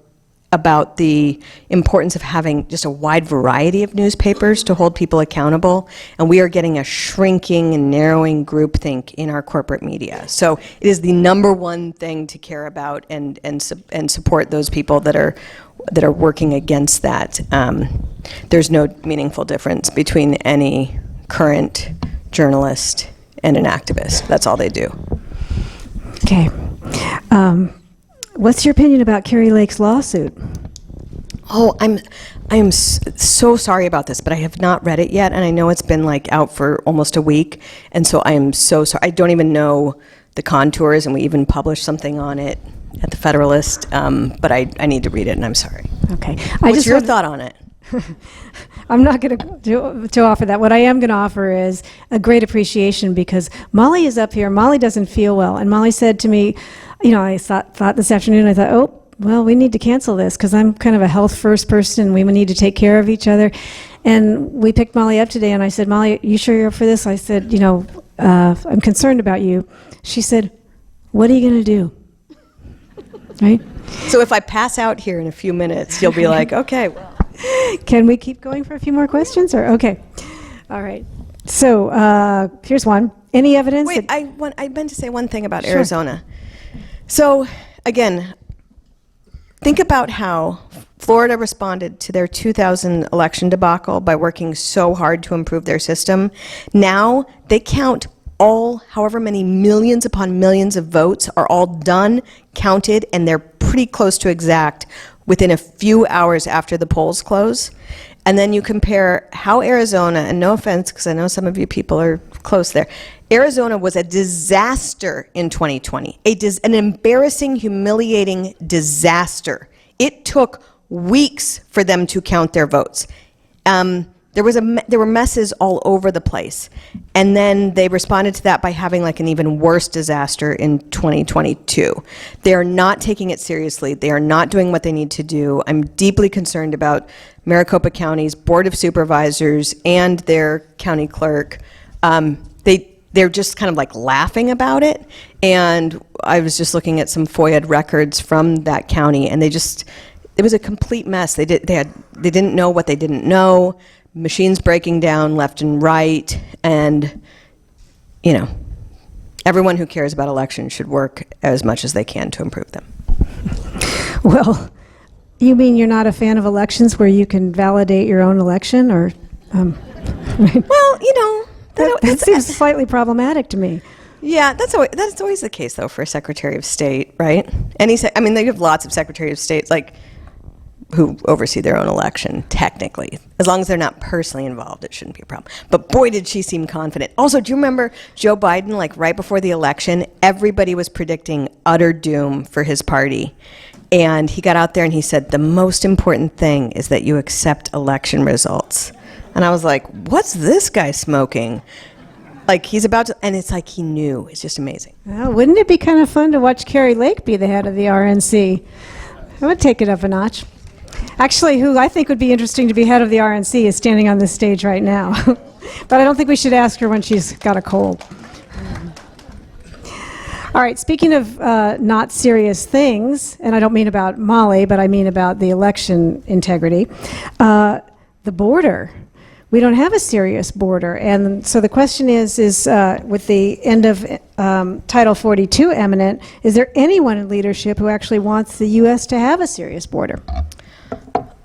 about the importance of having just a wide variety of newspapers to hold people accountable, and we are getting a shrinking and narrowing groupthink in our corporate media. So it is the number one thing to care about and support those people that are working against that. There's no meaningful difference between any current journalist and an activist. That's all they do. Okay. What's your opinion about Carrie Lake's lawsuit?
Oh, I am so sorry about this, but I have not read it yet, and I know it's been out for almost a week, and so I am so sorry. I don't even know the contours, and we even published something on it at the Federalist, but I need to read it, and I'm sorry.
Okay.
What's your thought on it?
I'm not going to offer that. What I am going to offer is a great appreciation, because Mollie is up here. Mollie doesn't feel well, and Mollie said to me, I thought this afternoon, I thought, oh, well, we need to cancel this because I'm kind of a health first person. We need to take care of each other. And we picked Mollie up today, and I said, Mollie, you sure you're up for this? I said, I'm concerned about you. She said, what are you going to do? Right?
So if I pass out here in a few minutes, you'll be like, okay, well.
Can we keep going for a few more questions? Or okay. All right. So here's one. Any evidence?
Wait, I meant to say one thing about Arizona. So again, think about how Florida responded to their 2000 election debacle by working so hard to improve their system. Now they count however many millions upon millions of votes are all done, counted, and they're pretty close to exact within a few hours after the polls close. And then you compare how Arizona, and no offense, because I know some of you people are close there, Arizona was a disaster in 2020, an embarrassing, humiliating disaster. It took weeks for them to count their votes. there were messes all over the place. And then they responded to that by having like an even worse disaster in 2022. They are not taking it seriously. They are not doing what they need to do. I'm deeply concerned about Maricopa County's Board of Supervisors and their county clerk. They're just kind of like laughing about it. And I was just looking at some FOIA records from that county, and it was a complete mess. They didn't know what they didn't know. Machines breaking down left and right, and everyone who cares about elections should work as much as they can to improve them.
Well, you mean you're not a fan of elections where you can validate your own election, or?
Well,
that seems slightly problematic to me.
Yeah, that's always the case though for a Secretary of State, right? They have lots of Secretary of States who oversee their own election, technically. As long as they're not personally involved, it shouldn't be a problem. But boy, did she seem confident. Also, do you remember Joe Biden, right before the election, everybody was predicting utter doom for his party. And he got out there and he said, the most important thing is that you accept election results. And I was like, what's this guy smoking? He's about to, and it's like he knew. It's just amazing.
Well, wouldn't it be kind of fun to watch Kari Lake be the head of the RNC? I would take it up a notch. Actually, who I think would be interesting to be head of the RNC is standing on this stage right now. But I don't think we should ask her when she's got a cold. All right, speaking of not serious things, and I don't mean about Mollie, but I mean about the election integrity, the border. We don't have a serious border. And so the question is with the end of Title 42 imminent, is there anyone in leadership who actually wants the U.S. to have a serious border?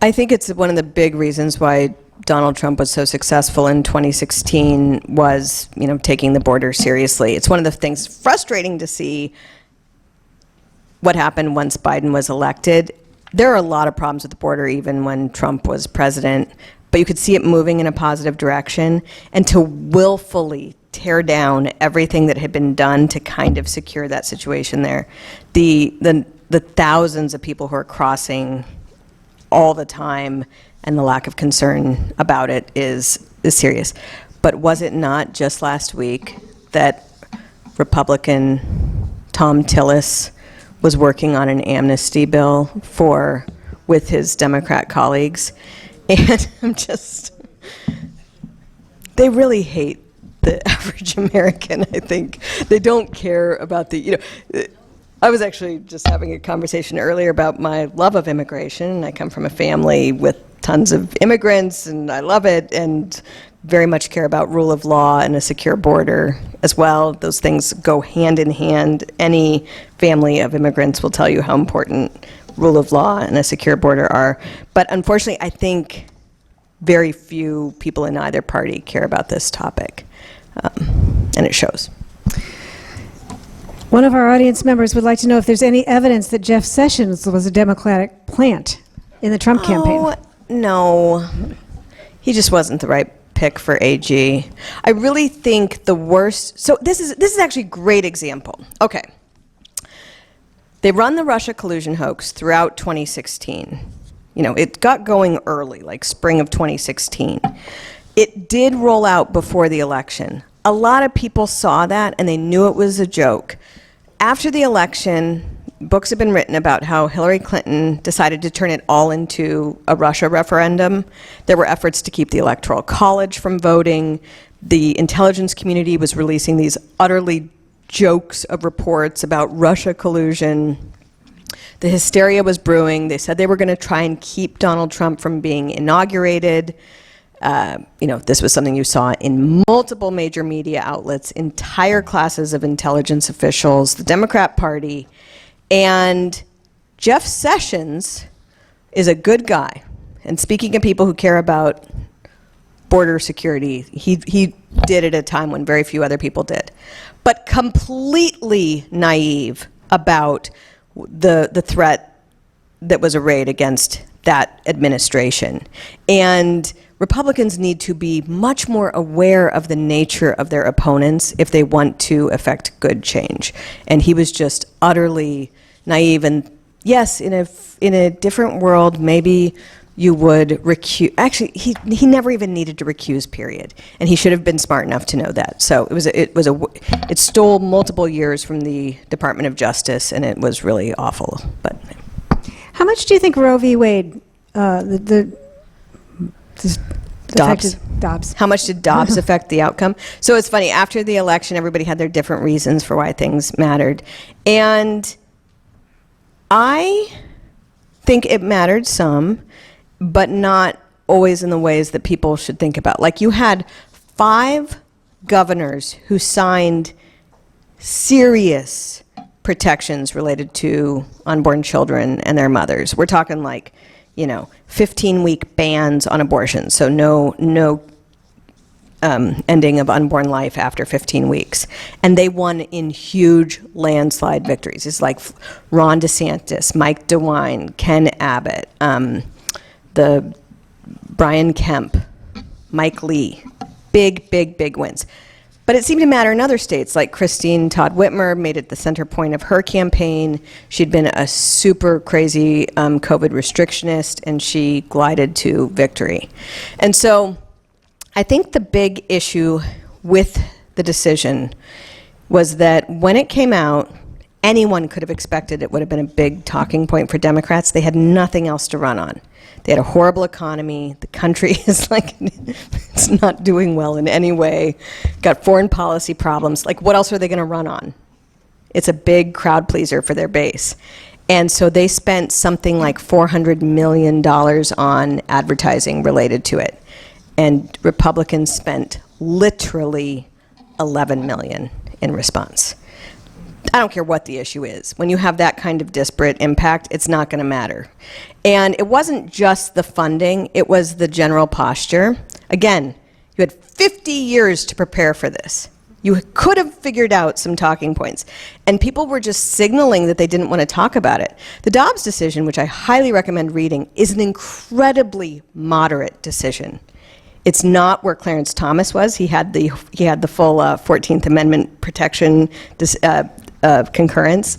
I think it's one of the big reasons why Donald Trump was so successful in 2016 was, taking the border seriously. It's one of the things frustrating to see what happened once Biden was elected. There are a lot of problems with the border even when Trump was president, but you could see it moving in a positive direction, and to willfully tear down everything that had been done to kind of secure that situation there. The thousands of people who are crossing all the time and the lack of concern about it is serious. But was it not just last week that Republican Tom Tillis was working on an amnesty bill with his Democrat colleagues? And they really hate the average American, I think. They don't care about I was actually just having a conversation earlier about my love of immigration. I come from a family with tons of immigrants, and I love it, and very much care about rule of law and a secure border as well. Those things go hand in hand. Any family of immigrants will tell you how important rule of law and a secure border are. But unfortunately, I think very few people in either party care about this topic, and it shows.
One of our audience members would like to know if there's any evidence that Jeff Sessions was a Democratic plant in the Trump campaign.
Oh, no. He just wasn't the right pick for AG. I really think the worst, so this is actually a great example. Okay. They run the Russia collusion hoax throughout 2016. It got going early, like spring of 2016. It did roll out before the election. A lot of people saw that and they knew it was a joke. After the election, books have been written about how Hillary Clinton decided to turn it all into a Russia referendum. There were efforts to keep the Electoral College from voting. The intelligence community was releasing these utterly jokes of reports about Russia collusion. The hysteria was brewing. They said they were going to try and keep Donald Trump from being inaugurated. This was something you saw in multiple major media outlets, entire classes of intelligence officials, the Democrat Party, and Jeff Sessions is a good guy. And speaking of people who care about border security, he did it at a time when very few other people did. But completely naive about the threat that was arrayed against that administration. And Republicans need to be much more aware of the nature of their opponents if they want to effect good change. And he was just utterly naive. And yes, in a different world, maybe you would recuse. Actually, he never even needed to recuse, period. And he should have been smart enough to know that. So it stole multiple years from the Department of Justice, and it was really awful. But
How much do you think Roe v. Wade, Dobbs?
How much did Dobbs affect the outcome? So it's funny, after the election, everybody had their different reasons for why things mattered. And I think it mattered some, but not always in the ways that people should think about. Like, you had 5 governors who signed serious protections related to unborn children and their mothers. We're talking like, 15-week bans on abortion, so no ending of unborn life after 15 weeks. And they won in huge landslide victories. It's like Ron DeSantis, Mike DeWine, Ken Abbott, the Brian Kemp, Mike Lee. Big wins. But it seemed to matter in other states, like Christine Todd Whitmer made it the center point of her campaign. She'd been a super crazy COVID restrictionist, and she glided to victory. And so I think the big issue with the decision was that when it came out, anyone could have expected it would have been a big talking point for Democrats. They had nothing else to run on. They had a horrible economy. The country is like, it's not doing well in any way. Got foreign policy problems. Like, what else are they going to run on? It's a big crowd pleaser for their base. And so they spent something like $400 million on advertising related to it. And Republicans spent literally $11 million in response. I don't care what the issue is. When you have that kind of disparate impact, it's not going to matter. And it wasn't just the funding, it was the general posture. Again, you had 50 years to prepare for this. You could have figured out some talking points. And people were just signaling that they didn't want to talk about it. The Dobbs decision, which I highly recommend reading, is an incredibly moderate decision. It's not where Clarence Thomas was. He had the full 14th Amendment protection concurrence.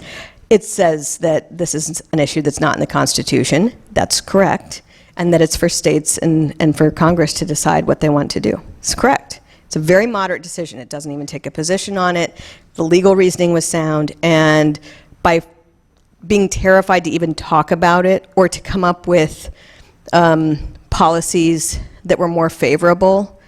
It says that this is an issue that's not in the Constitution. That's correct. And that it's for states and for Congress to decide what they want to do. It's correct. It's a very moderate decision. It doesn't even take a position on it. The legal reasoning was sound. And by being terrified to even talk about it or to come up with policies that were more favorable,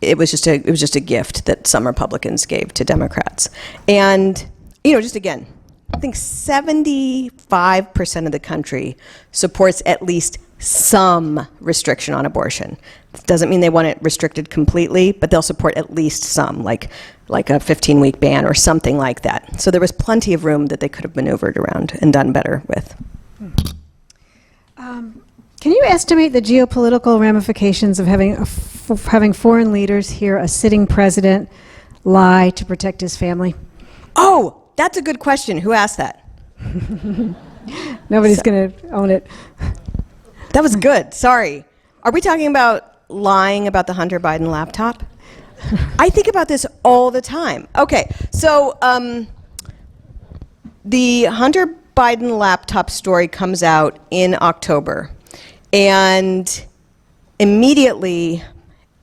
it was just a gift that some Republicans gave to Democrats. And just again, I think 75% of the country supports at least some restriction on abortion. Doesn't mean they want it restricted completely, but they'll support at least some, like a 15-week ban or something like that. So there was plenty of room that they could have maneuvered around and done better with.
Can you estimate the geopolitical ramifications of having foreign leaders hear a sitting president lie to protect his family?
Oh, that's a good question. Who asked that?
Nobody's going to own it.
That was good. Sorry. Are we talking about lying about the Hunter Biden laptop? I think about this all the time. Okay, so the Hunter Biden laptop story comes out in October. And immediately,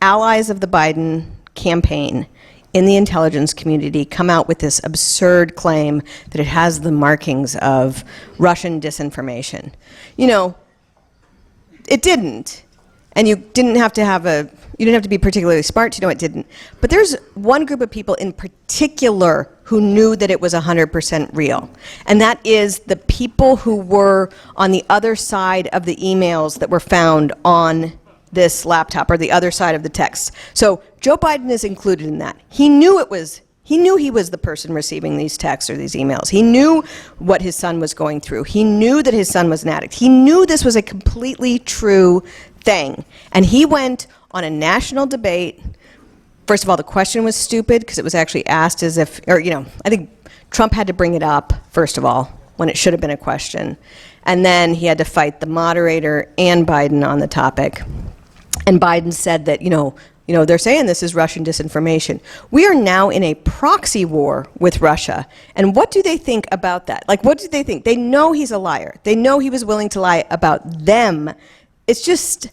allies of the Biden campaign in the intelligence community come out with this absurd claim that it has the markings of Russian disinformation. It didn't. And you didn't have to be particularly smart to know it didn't. But there's one group of people in particular who knew that it was 100% real. And that is the people who were on the other side of the emails that were found on this laptop, or the other side of the text. So Joe Biden is included in that. He knew he was the person receiving these texts or these emails. He knew what his son was going through. He knew that his son was an addict. He knew this was a completely true thing. And he went on a national debate. First of all, the question was stupid because it was actually asked as if, I think Trump had to bring it up, first of all, when it should have been a question. And then he had to fight the moderator and Biden on the topic. And Biden said that, they're saying this is Russian disinformation. We are now in a proxy war with Russia. And what do they think about that? Like, what do they think? They know he's a liar. They know he was willing to lie about them it's just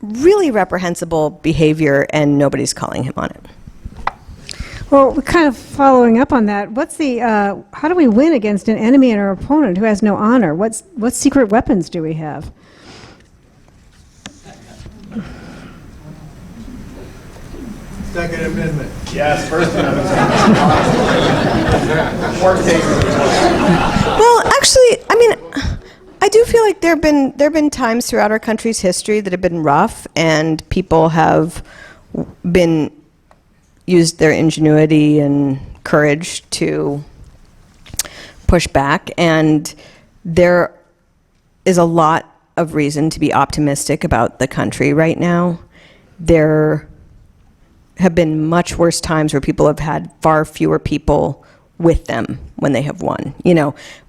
really reprehensible behavior, and nobody's calling him on it.
Well, kind of following up on that, how do we win against an enemy and our opponent who has no honor? What secret weapons do we have?
Second Amendment.
Yes, First Amendment. More cases.
Well, actually, I mean, I do feel like there have been times throughout our country's history that have been rough, and people have used their ingenuity and courage to push back, and there is a lot of reason to be optimistic about the country right now. There have been much worse times where people have had far fewer people with them when they have won,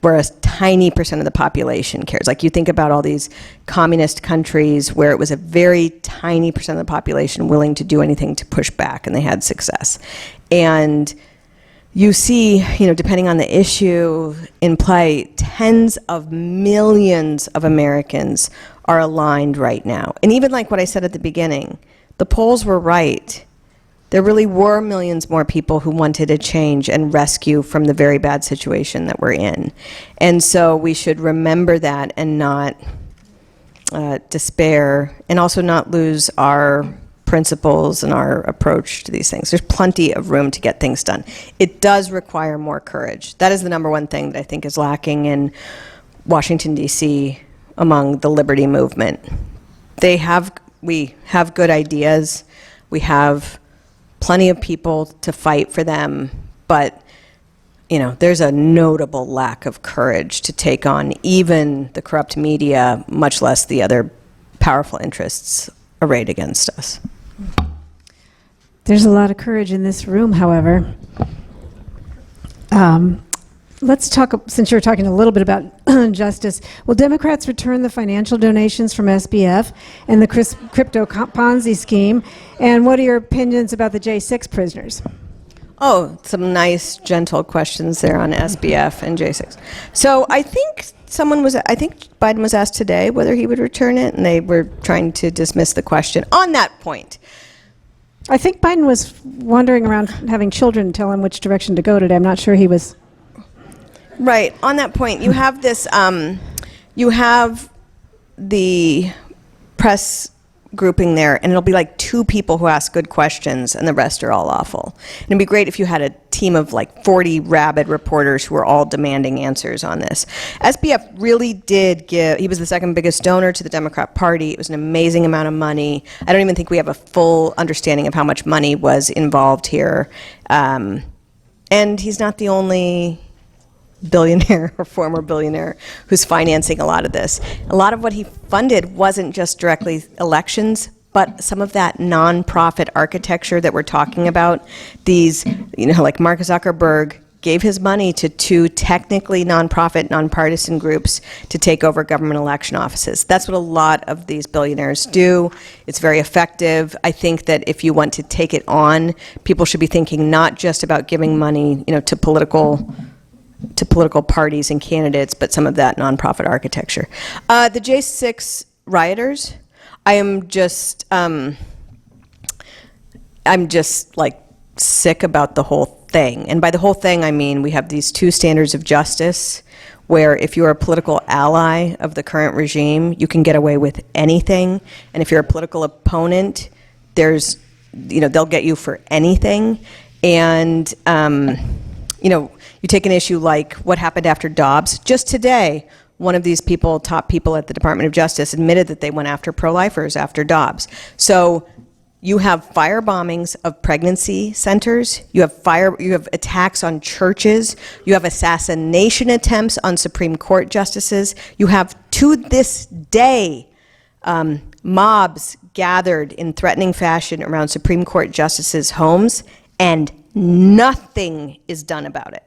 where a tiny percent of the population cares. Like, you think about all these communist countries where it was a very tiny percent of the population willing to do anything to push back, and they had success. And you see, depending on the issue in play, tens of millions of Americans are aligned right now. And even like what I said at the beginning, the polls were right. There really were millions more people who wanted a change and rescue from the very bad situation that we're in. And so we should remember that and not despair, and also not lose our principles and our approach to these things. There's plenty of room to get things done. It does require more courage. That is the number one thing that I think is lacking in Washington, D.C. among the liberty movement. We have good ideas. We have plenty of people to fight for them, but there's a notable lack of courage to take on even the corrupt media, much less the other powerful interests arrayed against us.
There's a lot of courage in this room, however. Let's talk, since you're talking a little bit about justice, will Democrats return the financial donations from SBF and the crypto Ponzi scheme? And what are your opinions about the J6 prisoners?
Oh, some nice, gentle questions there on SBF and J6. So I think Biden was asked today whether he would return it, and they were trying to dismiss the question on that point.
I think Biden was wandering around having children tell him which direction to go today. I'm not sure he was.
Right. On that point, you have this, you have the press grouping there, and it'll be like 2 people who ask good questions, and the rest are all awful. And it'd be great if you had a team of like 40 rabid reporters who were all demanding answers on this. SBF really did he was the second biggest donor to the Democrat Party. It was an amazing amount of money. I don't even think we have a full understanding of how much money was involved here. And he's not the only billionaire or former billionaire who's financing a lot of this. A lot of what he funded wasn't just directly elections, but some of that nonprofit architecture that we're talking about. These, like Mark Zuckerberg gave his money to 2 technically nonprofit, nonpartisan groups to take over government election offices. That's what a lot of these billionaires do. It's very effective. I think that if you want to take it on, people should be thinking not just about giving money, to political parties and candidates, but some of that nonprofit architecture. The J6 rioters, I'm just like sick about the whole thing. And by the whole thing, I mean we have these 2 standards of justice where if you're a political ally of the current regime, you can get away with anything. And if you're a political opponent, they'll get you for anything. And, you take an issue like what happened after Dobbs. Just today, one of these top people at the Department of Justice admitted that they went after pro-lifers after Dobbs. So you have fire bombings of pregnancy centers. You have attacks on churches. You have assassination attempts on Supreme Court justices. You have, to this day, mobs gathered in threatening fashion around Supreme Court justices' homes, and nothing is done about it.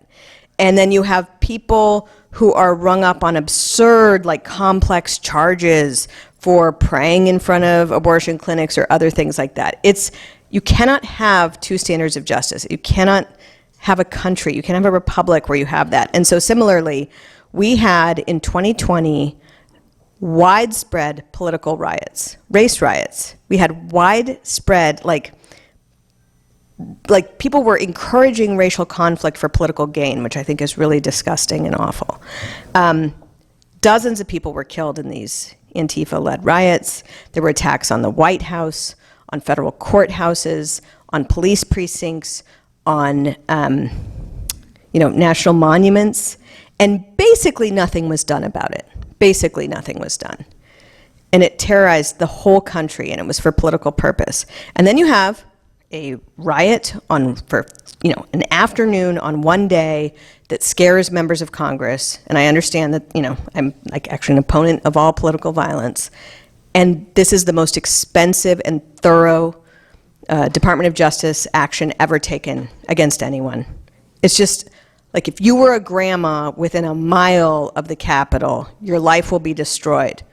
And then you have people who are rung up on absurd, like complex charges for praying in front of abortion clinics or other things like that. You cannot have 2 standards of justice. You cannot have a country, you can't have a republic where you have that. And so similarly, we had in 2020 widespread political riots, race riots. We had widespread, like people were encouraging racial conflict for political gain, which I think is really disgusting and awful. Dozens of people were killed in these Antifa-led riots. There were attacks on the White House, on federal courthouses, on police precincts, on national monuments, and basically nothing was done about it. Basically nothing was done. And it terrorized the whole country, and it was for political purpose. And then you have a riot for an afternoon on one day that scares members of Congress, and I understand that, I'm actually an opponent of all political violence, and this is the most expensive and thorough Department of Justice action ever taken against anyone. It's just, like, if you were a grandma within a mile of the Capitol, your life will be destroyed.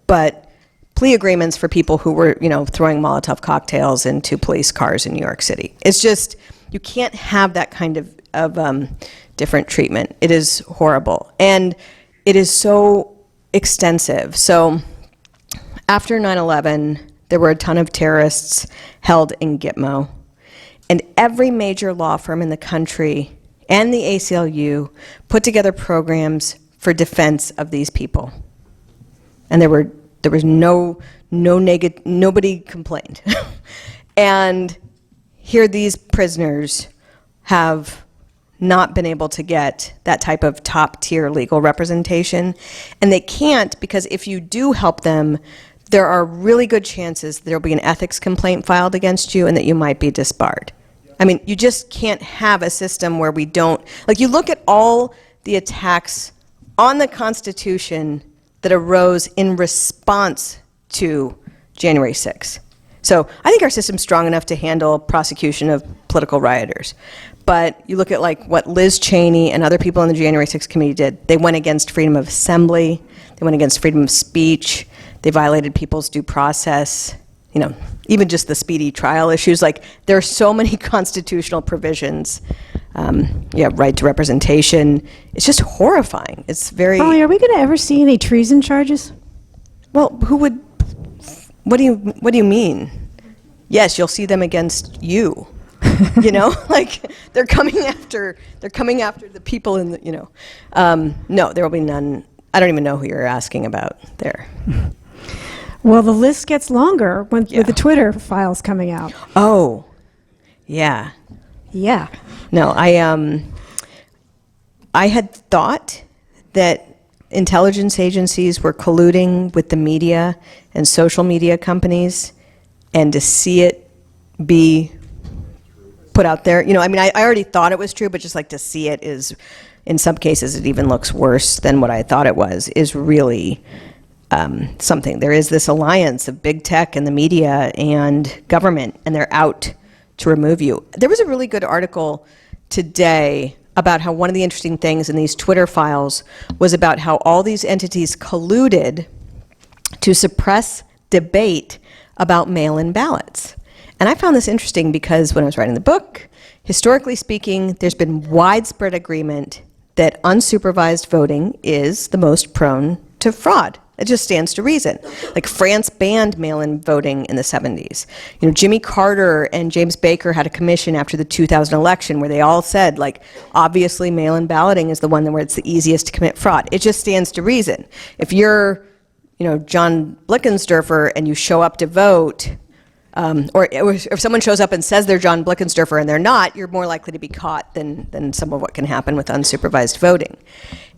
But plea agreements for people who were, throwing Molotov cocktails into police cars in New York City. It's just, you can't have that kind of different treatment. It is horrible. And it is so extensive. So after 9/11, there were a ton of terrorists held in Gitmo. And every major law firm in the country and the ACLU put together programs for defense of these people. And there was nobody complained. And here these prisoners have not been able to get that type of top tier legal representation. And they can't, because if you do help them, there are really good chances there'll be an ethics complaint filed against you and that you might be disbarred. I mean, you just can't have a system where we don't, you look at all the attacks on the Constitution that arose in response to January 6th. So I think our system's strong enough to handle prosecution of political rioters. But you look at what Liz Cheney and other people in the January 6th committee did. They went against freedom of assembly. They went against freedom of speech. They violated people's due process. Even just the speedy trial issues. There are so many constitutional provisions. Right to representation. It's just horrifying. It's very...
Mollie, are we going to ever see any treason charges?
Well, who would... What do you mean? Yes, you'll see them against you. They're coming after the people in the, no, there will be none. I don't even know who you're asking about there.
Well, the list gets longer with the Twitter files coming out.
Oh, yeah.
Yeah.
No, I had thought that intelligence agencies were colluding with the media and social media companies, and to see it be put out there, I already thought it was true, but just to see it is, in some cases, it even looks worse than what I thought it was, is really something. There is this alliance of big tech and the media and government, and they're out to remove you. There was a really good article today about how one of the interesting things in these Twitter files was about how all these entities colluded to suppress debate about mail-in ballots. And I found this interesting because when I was writing the book, historically speaking, there's been widespread agreement that unsupervised voting is the most prone to fraud. It just stands to reason. France banned mail-in voting in the 70s. Jimmy Carter and James Baker had a commission after the 2000 election where they all said, obviously mail-in balloting is the one where it's the easiest to commit fraud. It just stands to reason. If you're, John Blickensderfer and you show up to vote, or if someone shows up and says they're John Blickensderfer and they're not, you're more likely to be caught than some of what can happen with unsupervised voting.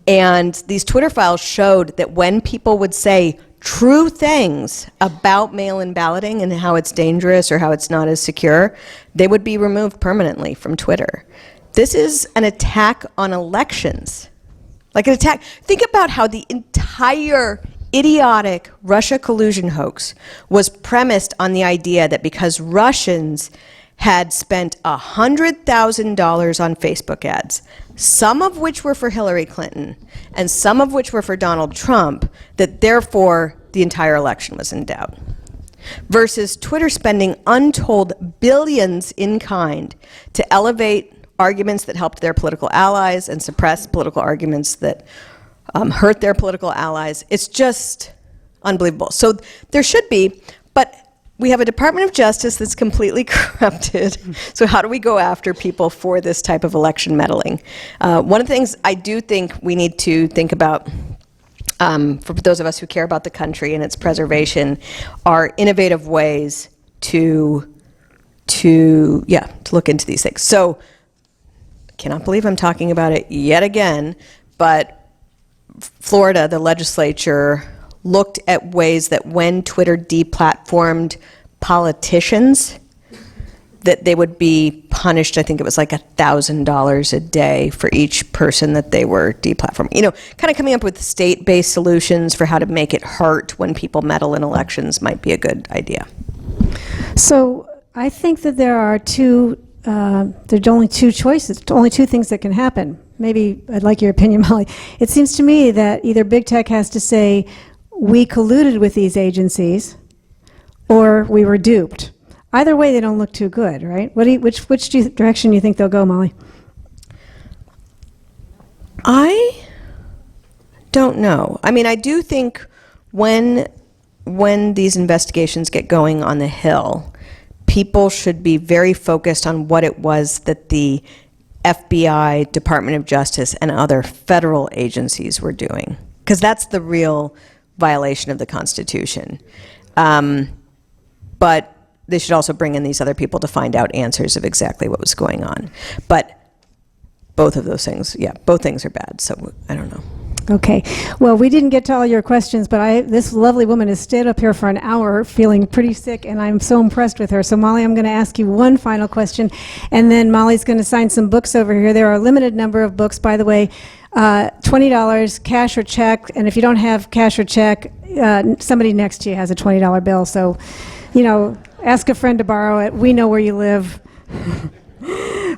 And these Twitter files showed that when people would say true things about mail-in balloting and how it's dangerous or how it's not as secure, they would be removed permanently from Twitter. This is an attack on elections. An attack. Think about how the entire idiotic Russia collusion hoax was premised on the idea that because Russians had spent $100,000 on Facebook ads, some of which were for Hillary Clinton and some of which were for Donald Trump, that therefore the entire election was in doubt. Versus Twitter spending untold billions in kind to elevate arguments that helped their political allies and suppress political arguments that hurt their political allies. It's just unbelievable. So there should be, but we have a Department of Justice that's completely corrupted. So how do we go after people for this type of election meddling? One of the things I do think we need to think about, for those of us who care about the country and its preservation, are innovative ways to look into these things. So I cannot believe I'm talking about it yet again, but Florida, the legislature, looked at ways that when Twitter deplatformed politicians, that they would be punished. I think it was like $1,000 a day for each person that they were deplatforming. You know, kind of coming up with state-based solutions for how to make it hurt when people meddle in elections might be a good idea.
So I think that there are there's only two choices, only two things that can happen. Maybe I'd like your opinion, Mollie. It seems to me that either big tech has to say, we colluded with these agencies, or we were duped. Either way, they don't look too good, right? Which direction do you think they'll go, Mollie?
I don't know. I mean, I do think when these investigations get going on the Hill, people should be very focused on what it was that the FBI, Department of Justice, and other federal agencies were doing, because that's the real violation of the Constitution. But they should also bring in these other people to find out answers of exactly what was going on. But both of those things, both things are bad, so I don't know.
Okay. Well, we didn't get to all your questions, but this lovely woman has stayed up here for an hour feeling pretty sick, and I'm so impressed with her. So, Mollie, I'm going to ask you one final question, and then Mollie's going to sign some books over here. There are a limited number of books, by the way, $20, cash or check, and if you don't have cash or check, somebody next to you has a $20 bill. So, you know, ask a friend to borrow it. We know where you live.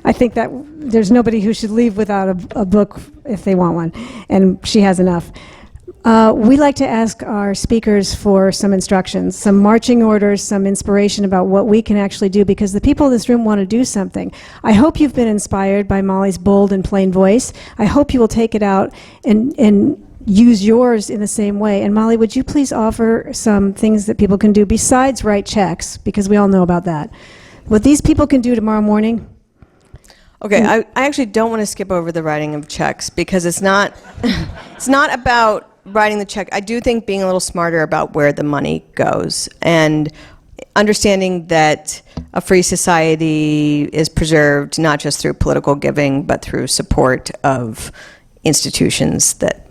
I think that there's nobody who should leave without a book if they want one, and she has enough. We like to ask our speakers for some instructions, some marching orders, some inspiration about what we can actually do, because the people in this room want to do something. I hope you've been inspired by Mollie's bold and plain voice. I hope you will take it out and use yours in the same way. And Mollie, would you please offer some things that people can do besides write checks, because we all know about that. What these people can do tomorrow morning.
Okay, I actually don't want to skip over the writing of checks, because it's not it's not about writing the check. I do think being a little smarter about where the money goes, and understanding that a free society is preserved not just through political giving, but through support of institutions that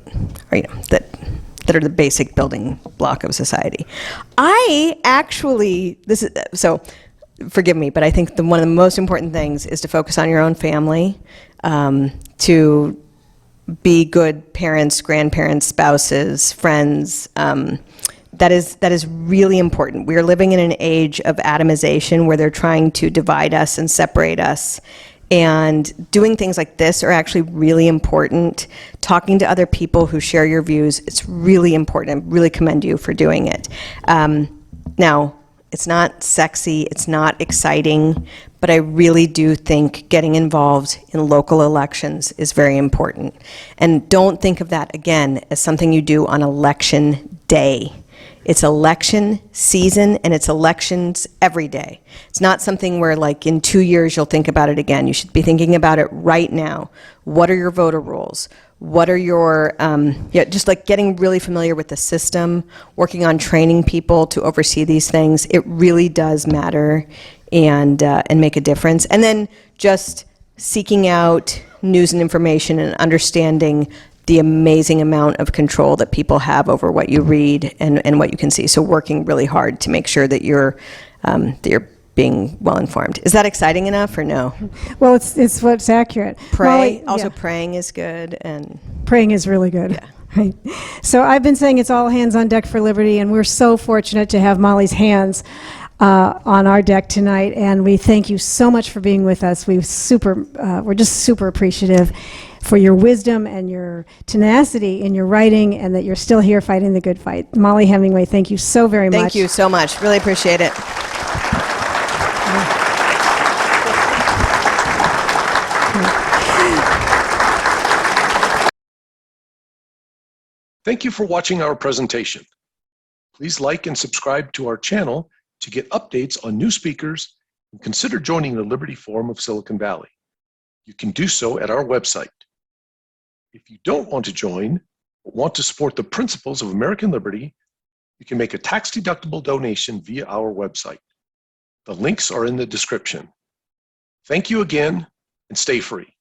are, that are the basic building block of society. I actually, forgive me, but I think one of the most important things is to focus on your own family, to be good parents, grandparents, spouses, friends. That is really important. We are living in an age of atomization where they're trying to divide us and separate us. And doing things like this are actually really important. Talking to other people who share your views, it's really important. I really commend you for doing it. Now, it's not sexy, it's not exciting, but I really do think getting involved in local elections is very important. And don't think of that, again, as something you do on election day. It's election season, and it's elections every day. It's not something where, like, in 2 years you'll think about it again. You should be thinking about it right now. What are your voter rolls? What are your, just like getting really familiar with the system, working on training people to oversee these things. It really does matter and make a difference. And then just seeking out news and information and understanding the amazing amount of control that people have over what you read and what you can see. So working really hard to make sure that you're being well informed. Is that exciting enough or no?
Well, it's what's accurate.
Pray.
Mollie,
Also, praying is good, and
praying is really good.
Yeah.
Right. So I've been saying it's all hands on deck for liberty, and we're so fortunate to have Mollie's hands on our deck tonight, and we thank you so much for being with us. We're just super appreciative for your wisdom and your tenacity in your writing, and that you're still here fighting the good fight. Mollie Hemingway, thank you so very much.
Thank you so much. Really appreciate it.
Thank you for watching our presentation. Please like and subscribe to our channel to get updates on new speakers, and consider joining the Liberty Forum of Silicon Valley. You can do so at our website. If you don't want to join, but want to support the principles of American liberty, you can make a tax-deductible donation via our website. The links are in the description. Thank you again, and stay free.